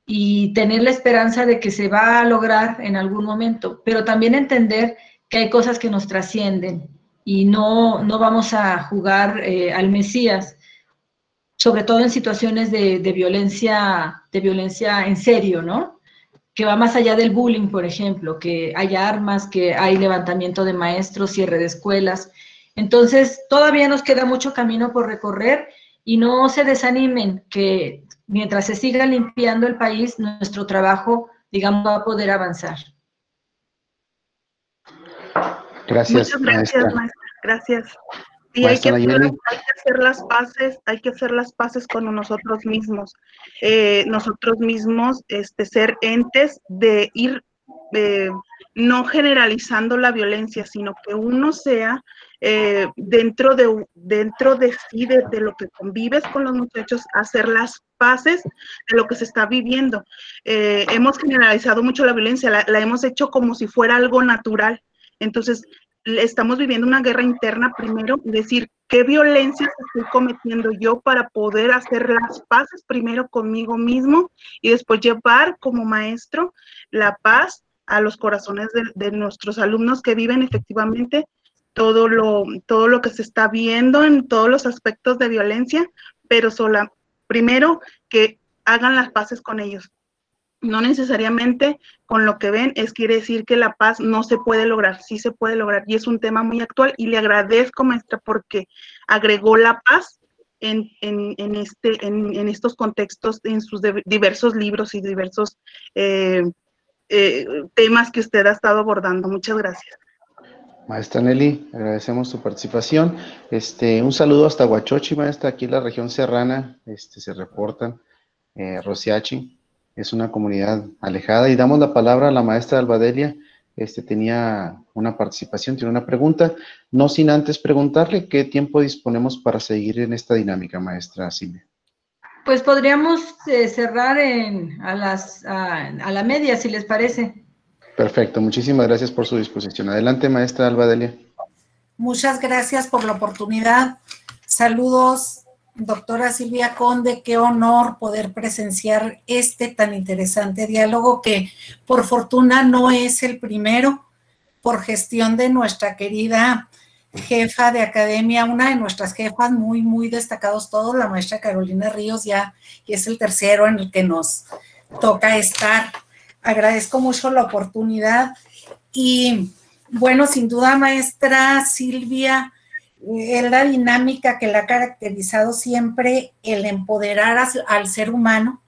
y tener la esperanza de que se va a lograr en algún momento, pero también entender que hay cosas que nos trascienden y no vamos a jugar al Mesías, sobre todo en situaciones de violencia en serio, ¿no? Que va más allá del bullying, por ejemplo, que hay armas, que hay levantamiento de maestros, cierre de escuelas. Entonces, todavía nos queda mucho camino por recorrer y no se desanimen, que mientras se siga limpiando el país, nuestro trabajo, digamos, va a poder avanzar. Gracias. Muchas gracias, maestra. Gracias. Sí, hay que hacer las paces con nosotros mismos. Nosotros mismos, ser entes de ir no generalizando la violencia, sino que uno sea dentro de sí, de lo que convives con los muchachos, hacer las paces de lo que se está viviendo. Hemos generalizado mucho la violencia, la hemos hecho como si fuera algo natural. Entonces, estamos viviendo una guerra interna primero, decir qué violencia estoy cometiendo yo para poder hacer las paces primero conmigo mismo y después llevar como maestro la paz a los corazones de nuestros alumnos que viven efectivamente todo lo que se está viendo en todos los aspectos de violencia, pero primero que hagan las paces con ellos. No necesariamente con lo que ven quiere decir que la paz no se puede lograr, sí se puede lograr, y es un tema muy actual, y le agradezco, maestra, porque agregó la paz en estos contextos, en sus diversos libros y diversos temas que usted ha estado abordando. Muchas gracias. Maestra Nelly, agradecemos su participación. Un saludo hasta Huachochi, maestra, aquí en la región serrana, se reportan, Rosiachi. Es una comunidad alejada, y damos la palabra a la maestra Albadelia. Tenía una participación, tiene una pregunta, no sin antes preguntarle qué tiempo disponemos para seguir en esta dinámica, maestra Silvia. Pues podríamos cerrar a la media, si les parece. Perfecto, muchísimas gracias por su disposición. Adelante, maestra Albadelia. Muchas gracias por la oportunidad. Saludos, doctora Silvia Conde, qué honor poder presenciar este tan interesante diálogo que por fortuna no es el primero, por gestión de nuestra querida jefa de academia, una de nuestras jefas muy, muy destacados todos, la maestra Carolina Ríos, ya y es el tercero en el que nos toca estar. Agradezco mucho la oportunidad y bueno, sin duda, maestra Silvia, es la dinámica que la ha caracterizado siempre, el empoderar al ser humano.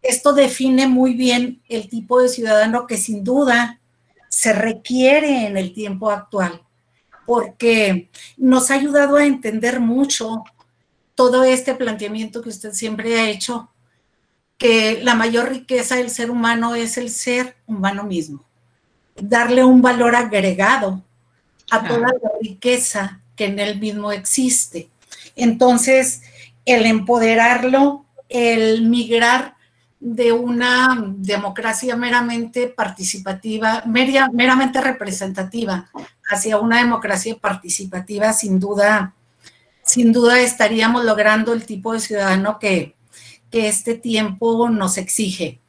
Esto define muy bien el tipo de ciudadano que sin duda se requiere en el tiempo actual, porque nos ha ayudado a entender mucho todo este planteamiento que usted siempre ha hecho, que la mayor riqueza del ser humano es el ser humano mismo. Darle un valor agregado a toda la riqueza que en él mismo existe. Entonces, el empoderarlo, el migrar de una democracia meramente participativa, meramente representativa, hacia una democracia participativa, sin duda estaríamos logrando el tipo de ciudadano que este tiempo nos exige.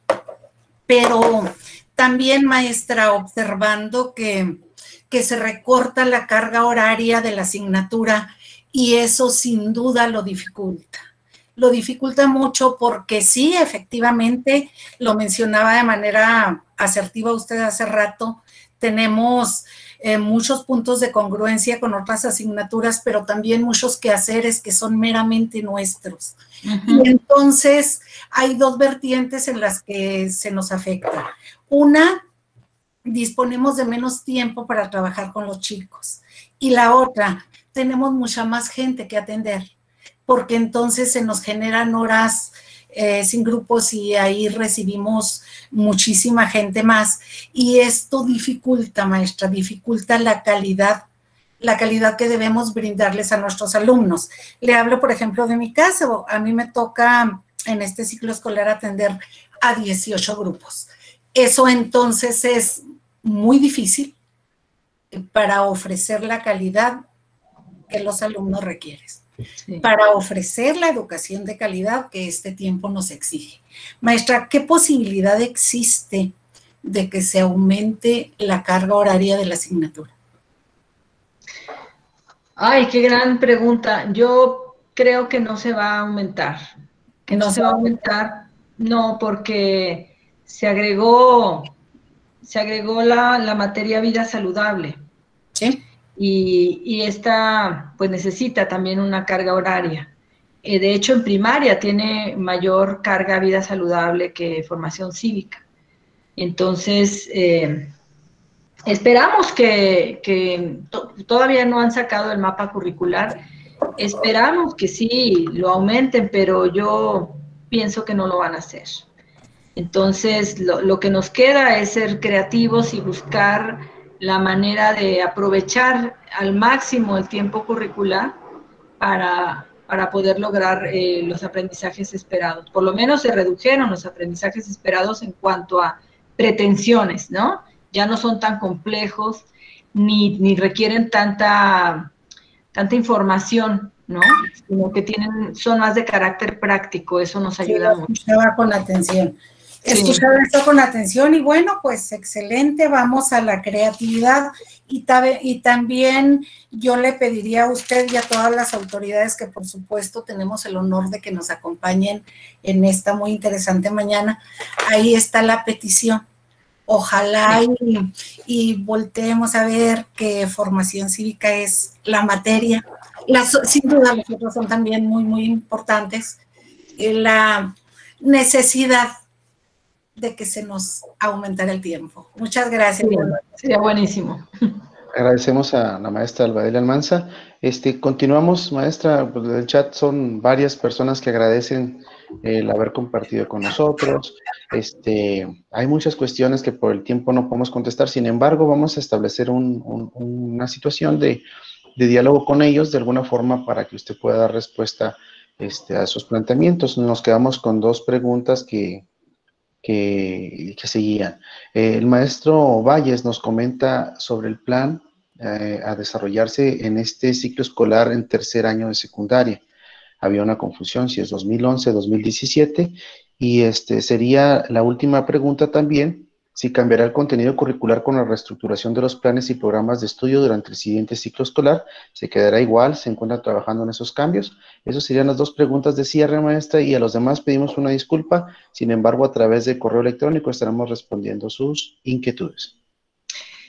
Pero también, maestra, observando que se recorta la carga horaria de la asignatura, y eso sin duda lo dificulta. Lo dificulta mucho porque sí, efectivamente, lo mencionaba de manera asertiva usted hace rato, tenemos muchos puntos de congruencia con otras asignaturas, pero también muchos quehaceres que son meramente nuestros. Y entonces hay dos vertientes en las que se nos afecta. Una, disponemos de menos tiempo para trabajar con los chicos. Y la otra, tenemos mucha más gente que atender, porque entonces se nos generan horas sin grupos y ahí recibimos muchísima gente más. Y esto dificulta, maestra, dificulta la calidad que debemos brindarles a nuestros alumnos. Le hablo, por ejemplo, de mi caso. A mí me toca en este ciclo escolar atender a 18 grupos. Eso entonces es muy difícil para ofrecer la calidad que los alumnos requieren, sí, para ofrecer la educación de calidad que este tiempo nos exige. Maestra, ¿qué posibilidad existe de que se aumente la carga horaria de la asignatura? Ay, qué gran pregunta. Yo creo que no se va a aumentar. Que no se va a aumentar, no, porque se agregó la materia vida saludable. Sí. Y esta, pues, necesita también una carga horaria. De hecho, en primaria tiene mayor carga vida saludable que formación cívica. Entonces, esperamos que todavía no han sacado el mapa curricular, esperamos que sí lo aumenten, pero yo pienso que no lo van a hacer. Entonces, lo que nos queda es ser creativos y buscar la manera de aprovechar al máximo el tiempo curricular para poder lograr los aprendizajes esperados. Por lo menos se redujeron los aprendizajes esperados en cuanto a pretensiones, ¿no? Ya no son tan complejos ni requieren tanta información, ¿no? Sino que son más de carácter práctico, eso nos ayuda mucho. Escuchaba con atención. Escuchaba esto con atención y bueno, pues excelente, vamos a la creatividad y también yo le pediría a usted y a todas las autoridades que por supuesto tenemos el honor de que nos acompañen en esta muy interesante mañana, ahí está la petición. Ojalá y volteemos a ver que formación cívica es la materia. Sin duda los otros son también muy, muy importantes. La necesidad de que se nos aumentara el tiempo. Muchas gracias. Sí, sería buenísimo. Agradecemos a la maestra Albadelia Almanza. Continuamos, maestra, pues el chat son varias personas que agradecen el haber compartido con nosotros. Hay muchas cuestiones que por el tiempo no podemos contestar, sin embargo, vamos a establecer una situación de diálogo con ellos, de alguna forma, para que usted pueda dar respuesta a sus planteamientos. Nos quedamos con dos preguntas que seguían. El maestro Valles nos comenta sobre el plan a desarrollarse en este ciclo escolar en tercer año de secundaria. Había una confusión si es 2011, 2017, y sería la última pregunta también, si cambiará el contenido curricular con la reestructuración de los planes y programas de estudio durante el siguiente ciclo escolar, ¿se quedará igual? ¿Se encuentra trabajando en esos cambios? Esas serían las dos preguntas de cierre, maestra, y a los demás pedimos una disculpa, sin embargo, a través de correo electrónico estaremos respondiendo sus inquietudes.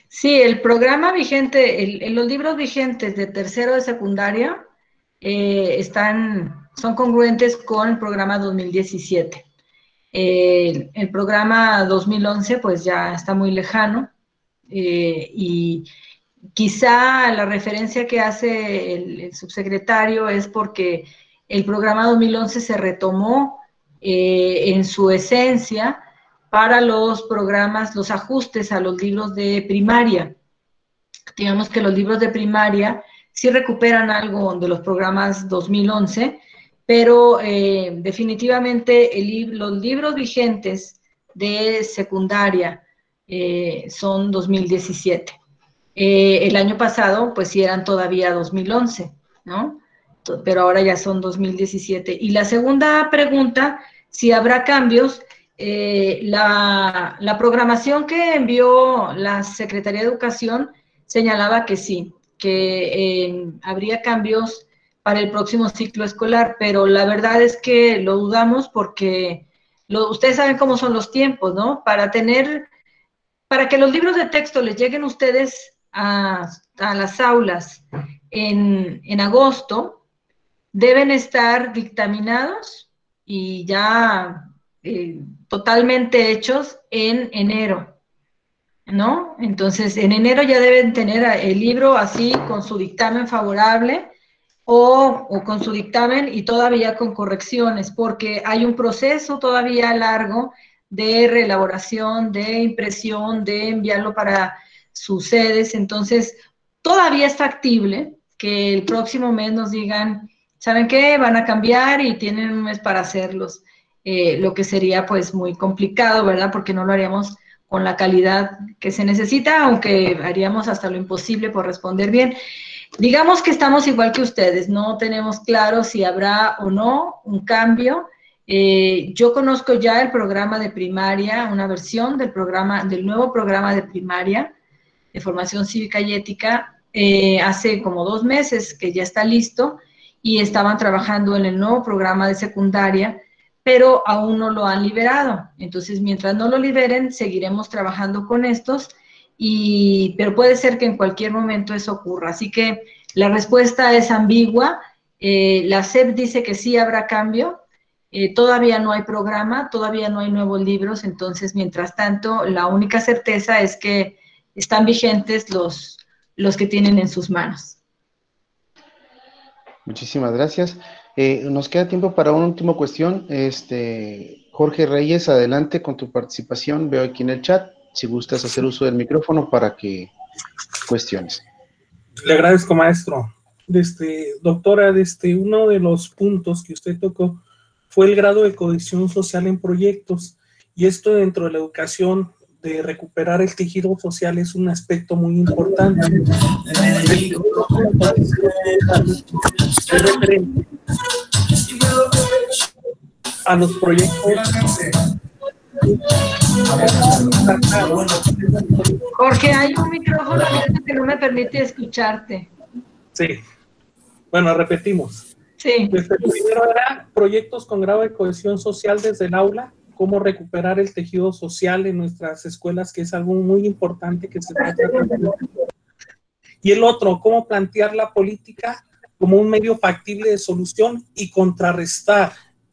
Sí, el programa vigente, los libros vigentes de tercero de secundaria son congruentes con el programa 2017. El programa 2011 pues ya está muy lejano y quizá la referencia que hace el subsecretario es porque el programa 2011 se retomó en su esencia para los programas, los ajustes a los libros de primaria. Digamos que los libros de primaria sí recuperan algo de los programas 2011, pero definitivamente los libros vigentes de secundaria son 2017. El año pasado, pues sí eran todavía 2011, ¿no? Pero ahora ya son 2017. Y la segunda pregunta, si habrá cambios, la programación que envió la Secretaría de Educación señalaba que sí, que habría cambios para el próximo ciclo escolar, pero la verdad es que lo dudamos porque ustedes saben cómo son los tiempos, ¿no? Para que los libros de texto les lleguen a ustedes a las aulas en agosto, deben estar dictaminados y ya totalmente hechos en enero, ¿no? Entonces, en enero ya deben tener el libro así con su dictamen favorable o con su dictamen y todavía con correcciones, porque hay un proceso todavía largo de reelaboración, de impresión, de enviarlo para sus sedes. Entonces, todavía es factible que el próximo mes nos digan, ¿saben qué? Van a cambiar y tienen un mes para hacerlos, lo que sería pues muy complicado, ¿verdad? Porque no lo haríamos con la calidad que se necesita, aunque haríamos hasta lo imposible por responder bien. Digamos que estamos igual que ustedes, no tenemos claro si habrá o no un cambio. Yo conozco ya el programa de primaria, una versión del nuevo programa de primaria de formación cívica y ética, hace como 2 meses que ya está listo y estaban trabajando en el nuevo programa de secundaria, pero aún no lo han liberado. Entonces, mientras no lo liberen, seguiremos trabajando con estos, pero puede ser que en cualquier momento eso ocurra. Así que la respuesta es ambigua. La SEP dice que sí habrá cambio. Todavía no hay programa, todavía no hay nuevos libros. Entonces, mientras tanto, la única certeza es que están vigentes los que tienen en sus manos. Muchísimas gracias. Nos queda tiempo para una última cuestión. Jorge Reyes, adelante con tu participación. Veo aquí en el chat, si gustas hacer uso del micrófono para que cuestiones. Le agradezco, maestro. Doctora, uno de los puntos que usted tocó fue el grado de cohesión social en proyectos, y esto dentro de la educación de recuperar el tejido social es un aspecto muy importante. A los proyectos. Jorge, hay un micrófono que no me permite escucharte. Sí. Bueno, repetimos. Sí. Primero era proyectos con grado de cohesión social desde el aula, cómo recuperar el tejido social en nuestras escuelas, que es algo muy importante que se trata de. Y el otro, cómo plantear la política como un medio factible de solución y contrarrestar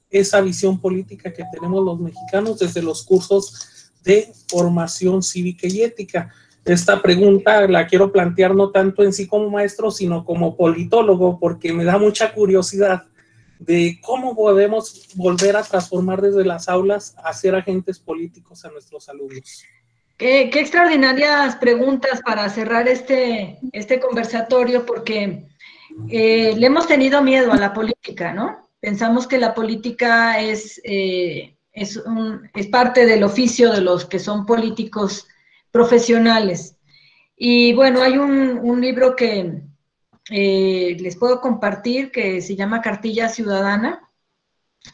esa visión política que tenemos los mexicanos desde los cursos de formación cívica y ética. Esta pregunta la quiero plantear no tanto en sí como maestro, sino como politólogo, porque me da mucha curiosidad de cómo podemos volver a transformar desde las aulas a ser agentes políticos a nuestros alumnos. Qué extraordinarias preguntas para cerrar este conversatorio, porque le hemos tenido miedo a la política, ¿no? Pensamos que la política es parte del oficio de los que son políticos profesionales. Y bueno, hay un libro que les puedo compartir que se llama Cartilla Ciudadana,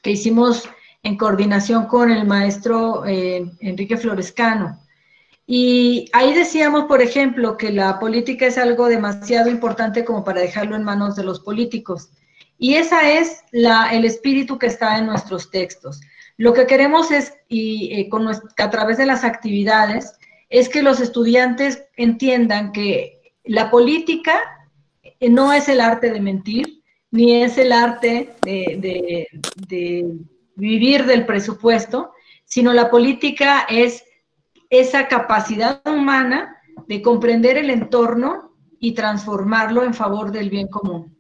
que hicimos en coordinación con el maestro Enrique Florescano. Y ahí decíamos, por ejemplo, que la política es algo demasiado importante como para dejarlo en manos de los políticos. Y esa es el espíritu que está en nuestros textos. Lo que queremos es, a través de las actividades, es que los estudiantes entiendan que la política no es el arte de mentir, ni es el arte de vivir del presupuesto, sino la política es esa capacidad humana de comprender el entorno y transformarlo en favor del bien común.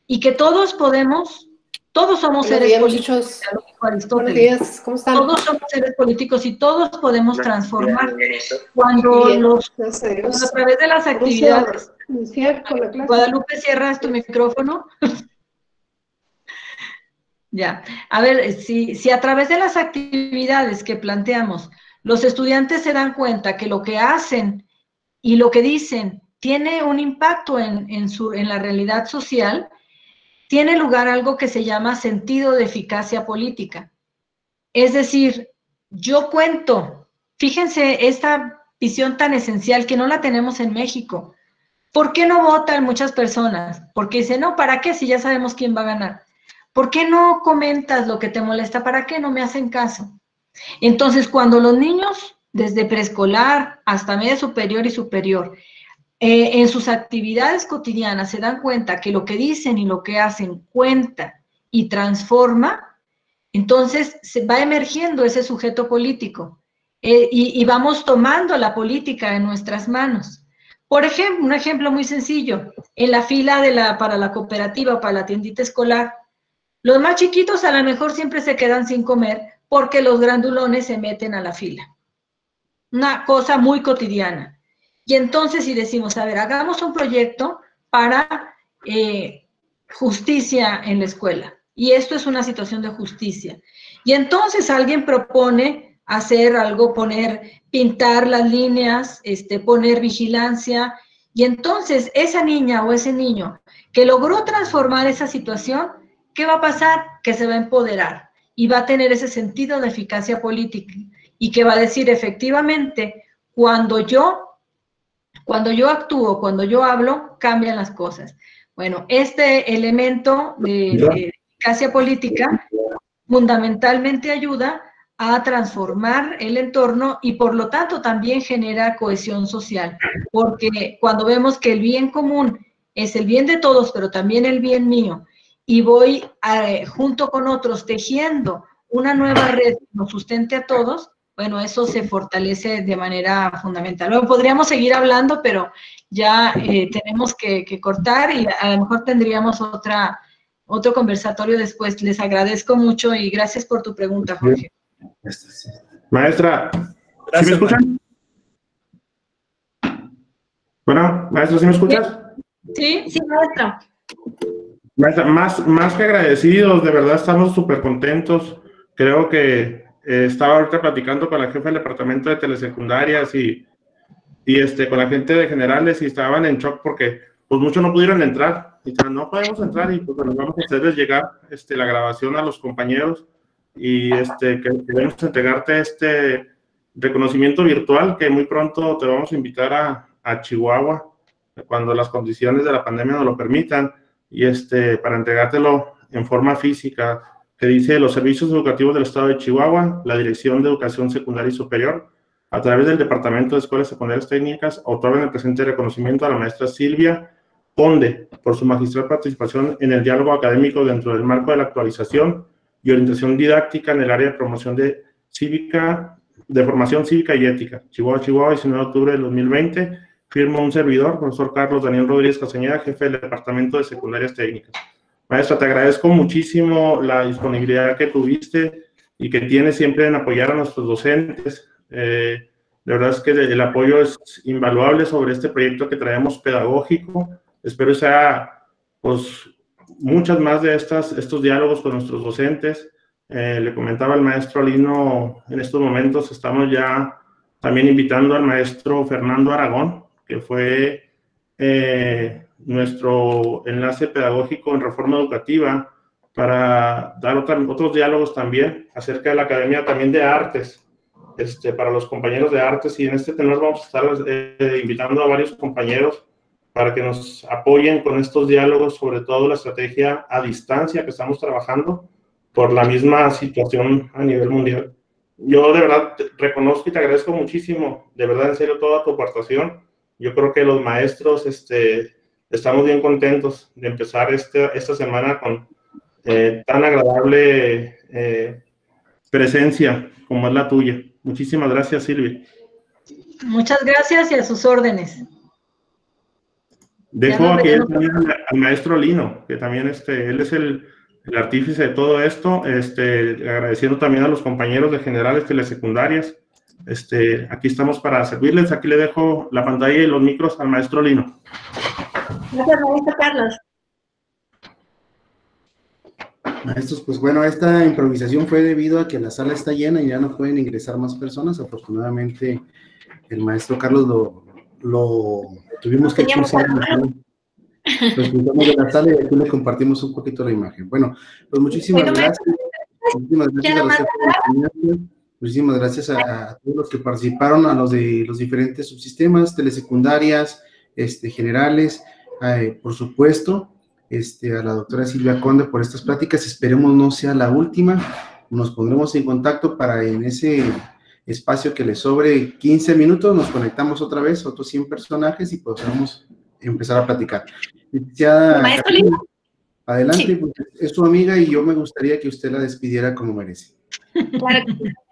Y que todos podemos, todos somos seres políticos, buenos días, ¿cómo están? Todos somos seres políticos y todos podemos transformar cuando a través de las actividades. Guadalupe, cierras tu micrófono. Ya, a ver, si a través de las actividades que planteamos, los estudiantes se dan cuenta que lo que hacen y lo que dicen tiene un impacto en la realidad social, tiene lugar algo que se llama sentido de eficacia política. Es decir, yo cuento, fíjense esta visión tan esencial que no la tenemos en México. ¿Por qué no votan muchas personas? Porque dicen, no, ¿para qué si ya sabemos quién va a ganar? ¿Por qué no comentas lo que te molesta? ¿Para qué no me hacen caso? Entonces, cuando los niños, desde preescolar hasta media superior y superior, en sus actividades cotidianas se dan cuenta que lo que dicen y lo que hacen cuenta y transforma, entonces se va emergiendo ese sujeto político y vamos tomando la política en nuestras manos. Por ejemplo, un ejemplo muy sencillo, en la fila para la cooperativa o para la tiendita escolar, los más chiquitos a lo mejor siempre se quedan sin comer porque los grandulones se meten a la fila. Una cosa muy cotidiana. Y entonces si decimos, a ver, hagamos un proyecto para justicia en la escuela. Y esto es una situación de justicia. Y entonces alguien propone hacer algo, pintar las líneas, poner vigilancia. Y entonces esa niña o ese niño que logró transformar esa situación, ¿qué va a pasar? Que se va a empoderar y va a tener ese sentido de eficacia política y que va a decir efectivamente, cuando yo actúo, cuando yo hablo, cambian las cosas. Bueno, este elemento de eficacia política fundamentalmente ayuda a transformar el entorno y por lo tanto también genera cohesión social, porque cuando vemos que el bien común es el bien de todos, pero también el bien mío, y voy junto con otros tejiendo una nueva red que nos sustente a todos, bueno, eso se fortalece de manera fundamental. Luego podríamos seguir hablando, pero ya tenemos que cortar y a lo mejor tendríamos otro conversatorio después. Les agradezco mucho y gracias por tu pregunta, Jorge. Maestra, ¿sí me escuchan? Bueno, maestra, ¿sí me escuchas? Sí, sí, maestra. Maestra, más que agradecidos, de verdad estamos súper contentos. Creo que estaba ahorita platicando con la jefa del departamento de telesecundarias y con la gente de generales y estaban en shock porque pues muchos no pudieron entrar. Y no podemos entrar y pues bueno, vamos a hacerles llegar la grabación a los compañeros y que queremos entregarte este reconocimiento virtual que muy pronto te vamos a invitar a Chihuahua cuando las condiciones de la pandemia nos lo permitan y para entregártelo en forma física que dice los servicios educativos del estado de Chihuahua, la Dirección de Educación Secundaria y Superior, a través del Departamento de Escuelas Secundarias Técnicas, otorgan el presente reconocimiento a la maestra Silvia Conde por su magistral participación en el diálogo académico dentro del marco de la actualización y orientación didáctica en el área de promoción de formación cívica y ética. Chihuahua, 19 de octubre del 2020, firma un servidor, profesor Carlos Daniel Rodríguez Castañeda, jefe del Departamento de Secundarias Técnicas. Maestra, te agradezco muchísimo la disponibilidad que tuviste y que tienes siempre en apoyar a nuestros docentes. La verdad es que el apoyo es invaluable sobre este proyecto que traemos pedagógico. Espero sea, pues, muchas más de estos diálogos con nuestros docentes. Le comentaba al maestro Alino, en estos momentos estamos ya también invitando al maestro Fernando Aragón, que fue nuestro enlace pedagógico en reforma educativa, para dar otros diálogos también acerca de la Academia también de Artes, para los compañeros de Artes, y en este tenor vamos a estar invitando a varios compañeros para que nos apoyen con estos diálogos, sobre todo la estrategia a distancia que estamos trabajando por la misma situación a nivel mundial. Yo de verdad te reconozco y te agradezco muchísimo, de verdad, en serio, toda tu aportación. Yo creo que los maestros estamos bien contentos de empezar esta semana con tan agradable presencia como es la tuya. Muchísimas gracias, Silvia. Muchas gracias y a sus órdenes. Dejo aquí también al maestro Lino, que también él es el artífice de todo esto, agradeciendo también a los compañeros de generales telesecundarias. Aquí estamos para servirles. Aquí le dejo la pantalla y los micros al maestro Lino. Gracias, maestro Carlos. Maestros, pues bueno, esta improvisación fue debido a que la sala está llena y ya no pueden ingresar más personas. Afortunadamente, el maestro Carlos lo tuvimos que expulsar. Lo expulsamos de la sala y aquí le compartimos un poquito la imagen. Bueno, pues muchísimas gracias. Muchísimas gracias a todos los que participaron, a los de los diferentes subsistemas, telesecundarias, generales, por supuesto, a la doctora Silvia Conde por estas pláticas. Esperemos no sea la última. Nos pondremos en contacto para en ese espacio que le sobre 15 minutos, nos conectamos otra vez, otros 100 personajes y podemos empezar a platicar. Maestro Lino. Adelante, sí. Pues, es su amiga y yo me gustaría que usted la despidiera como merece. Claro.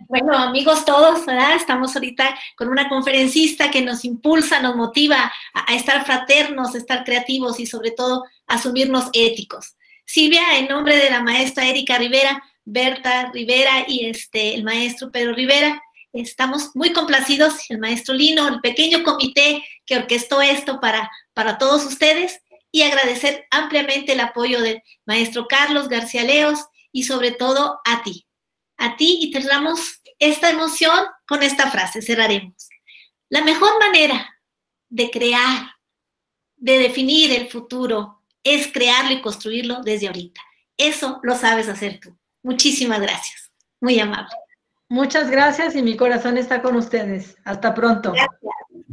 Bueno, amigos todos, ¿verdad? Estamos ahorita con una conferencista que nos impulsa, nos motiva a estar fraternos, a estar creativos y sobre todo a asumirnos éticos. Silvia, en nombre de la maestra Erika Rivera, Berta Rivera y el maestro Pedro Rivera, estamos muy complacidos, el maestro Lino, el pequeño comité que orquestó esto para todos ustedes, y agradecer ampliamente el apoyo del maestro Carlos García Leos y sobre todo a ti, y cerramos esta emoción con esta frase, cerraremos. La mejor manera de crear, de definir el futuro, es crearlo y construirlo desde ahorita. Eso lo sabes hacer tú. Muchísimas gracias. Muy amable. Muchas gracias y mi corazón está con ustedes. Hasta pronto. Gracias.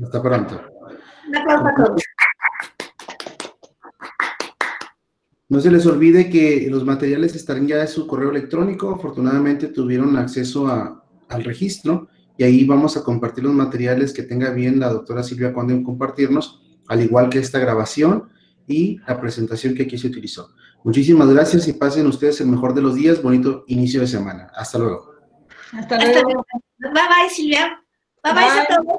Hasta pronto. Un aplauso a todos. No se les olvide que los materiales estarán ya en su correo electrónico. Afortunadamente tuvieron acceso al registro y ahí vamos a compartir los materiales que tenga bien la doctora Silvia Conde en compartirnos, al igual que esta grabación y la presentación que aquí se utilizó. Muchísimas gracias y pasen ustedes el mejor de los días. Bonito inicio de semana. Hasta luego. Hasta luego. Bye bye, Silvia. Bye bye a todos.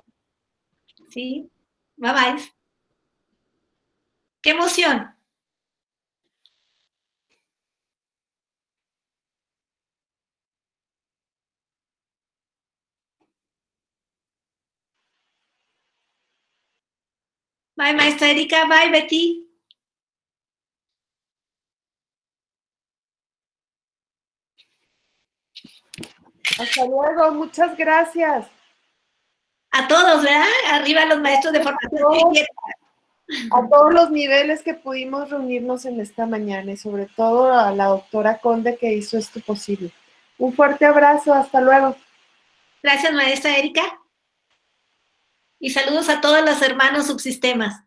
Sí, bye bye. ¡Qué emoción! Bye, maestra Erika. Bye, Betty. Hasta luego. Muchas gracias. A todos, ¿verdad? Arriba los maestros de formación. A todos los niveles que pudimos reunirnos en esta mañana y sobre todo a la doctora Conde que hizo esto posible. Un fuerte abrazo. Hasta luego. Gracias, maestra Erika. Y saludos a todos los hermanos subsistemas.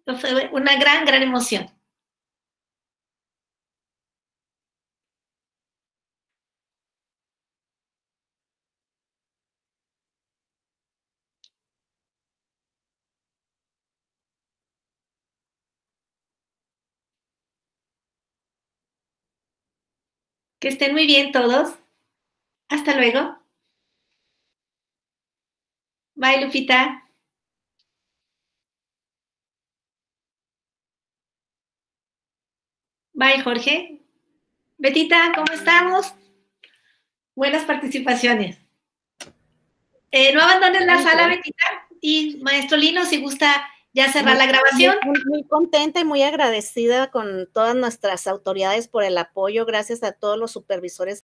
Fue una gran, gran emoción. Que estén muy bien todos. Hasta luego. Bye, Lupita. Bye, Jorge. Betita, ¿cómo estamos? Buenas participaciones. No abandones la sala, Betita. Y maestro Lino, si gusta ya cerrar la grabación. Muy contenta y muy agradecida con todas nuestras autoridades por el apoyo. Gracias a todos los supervisores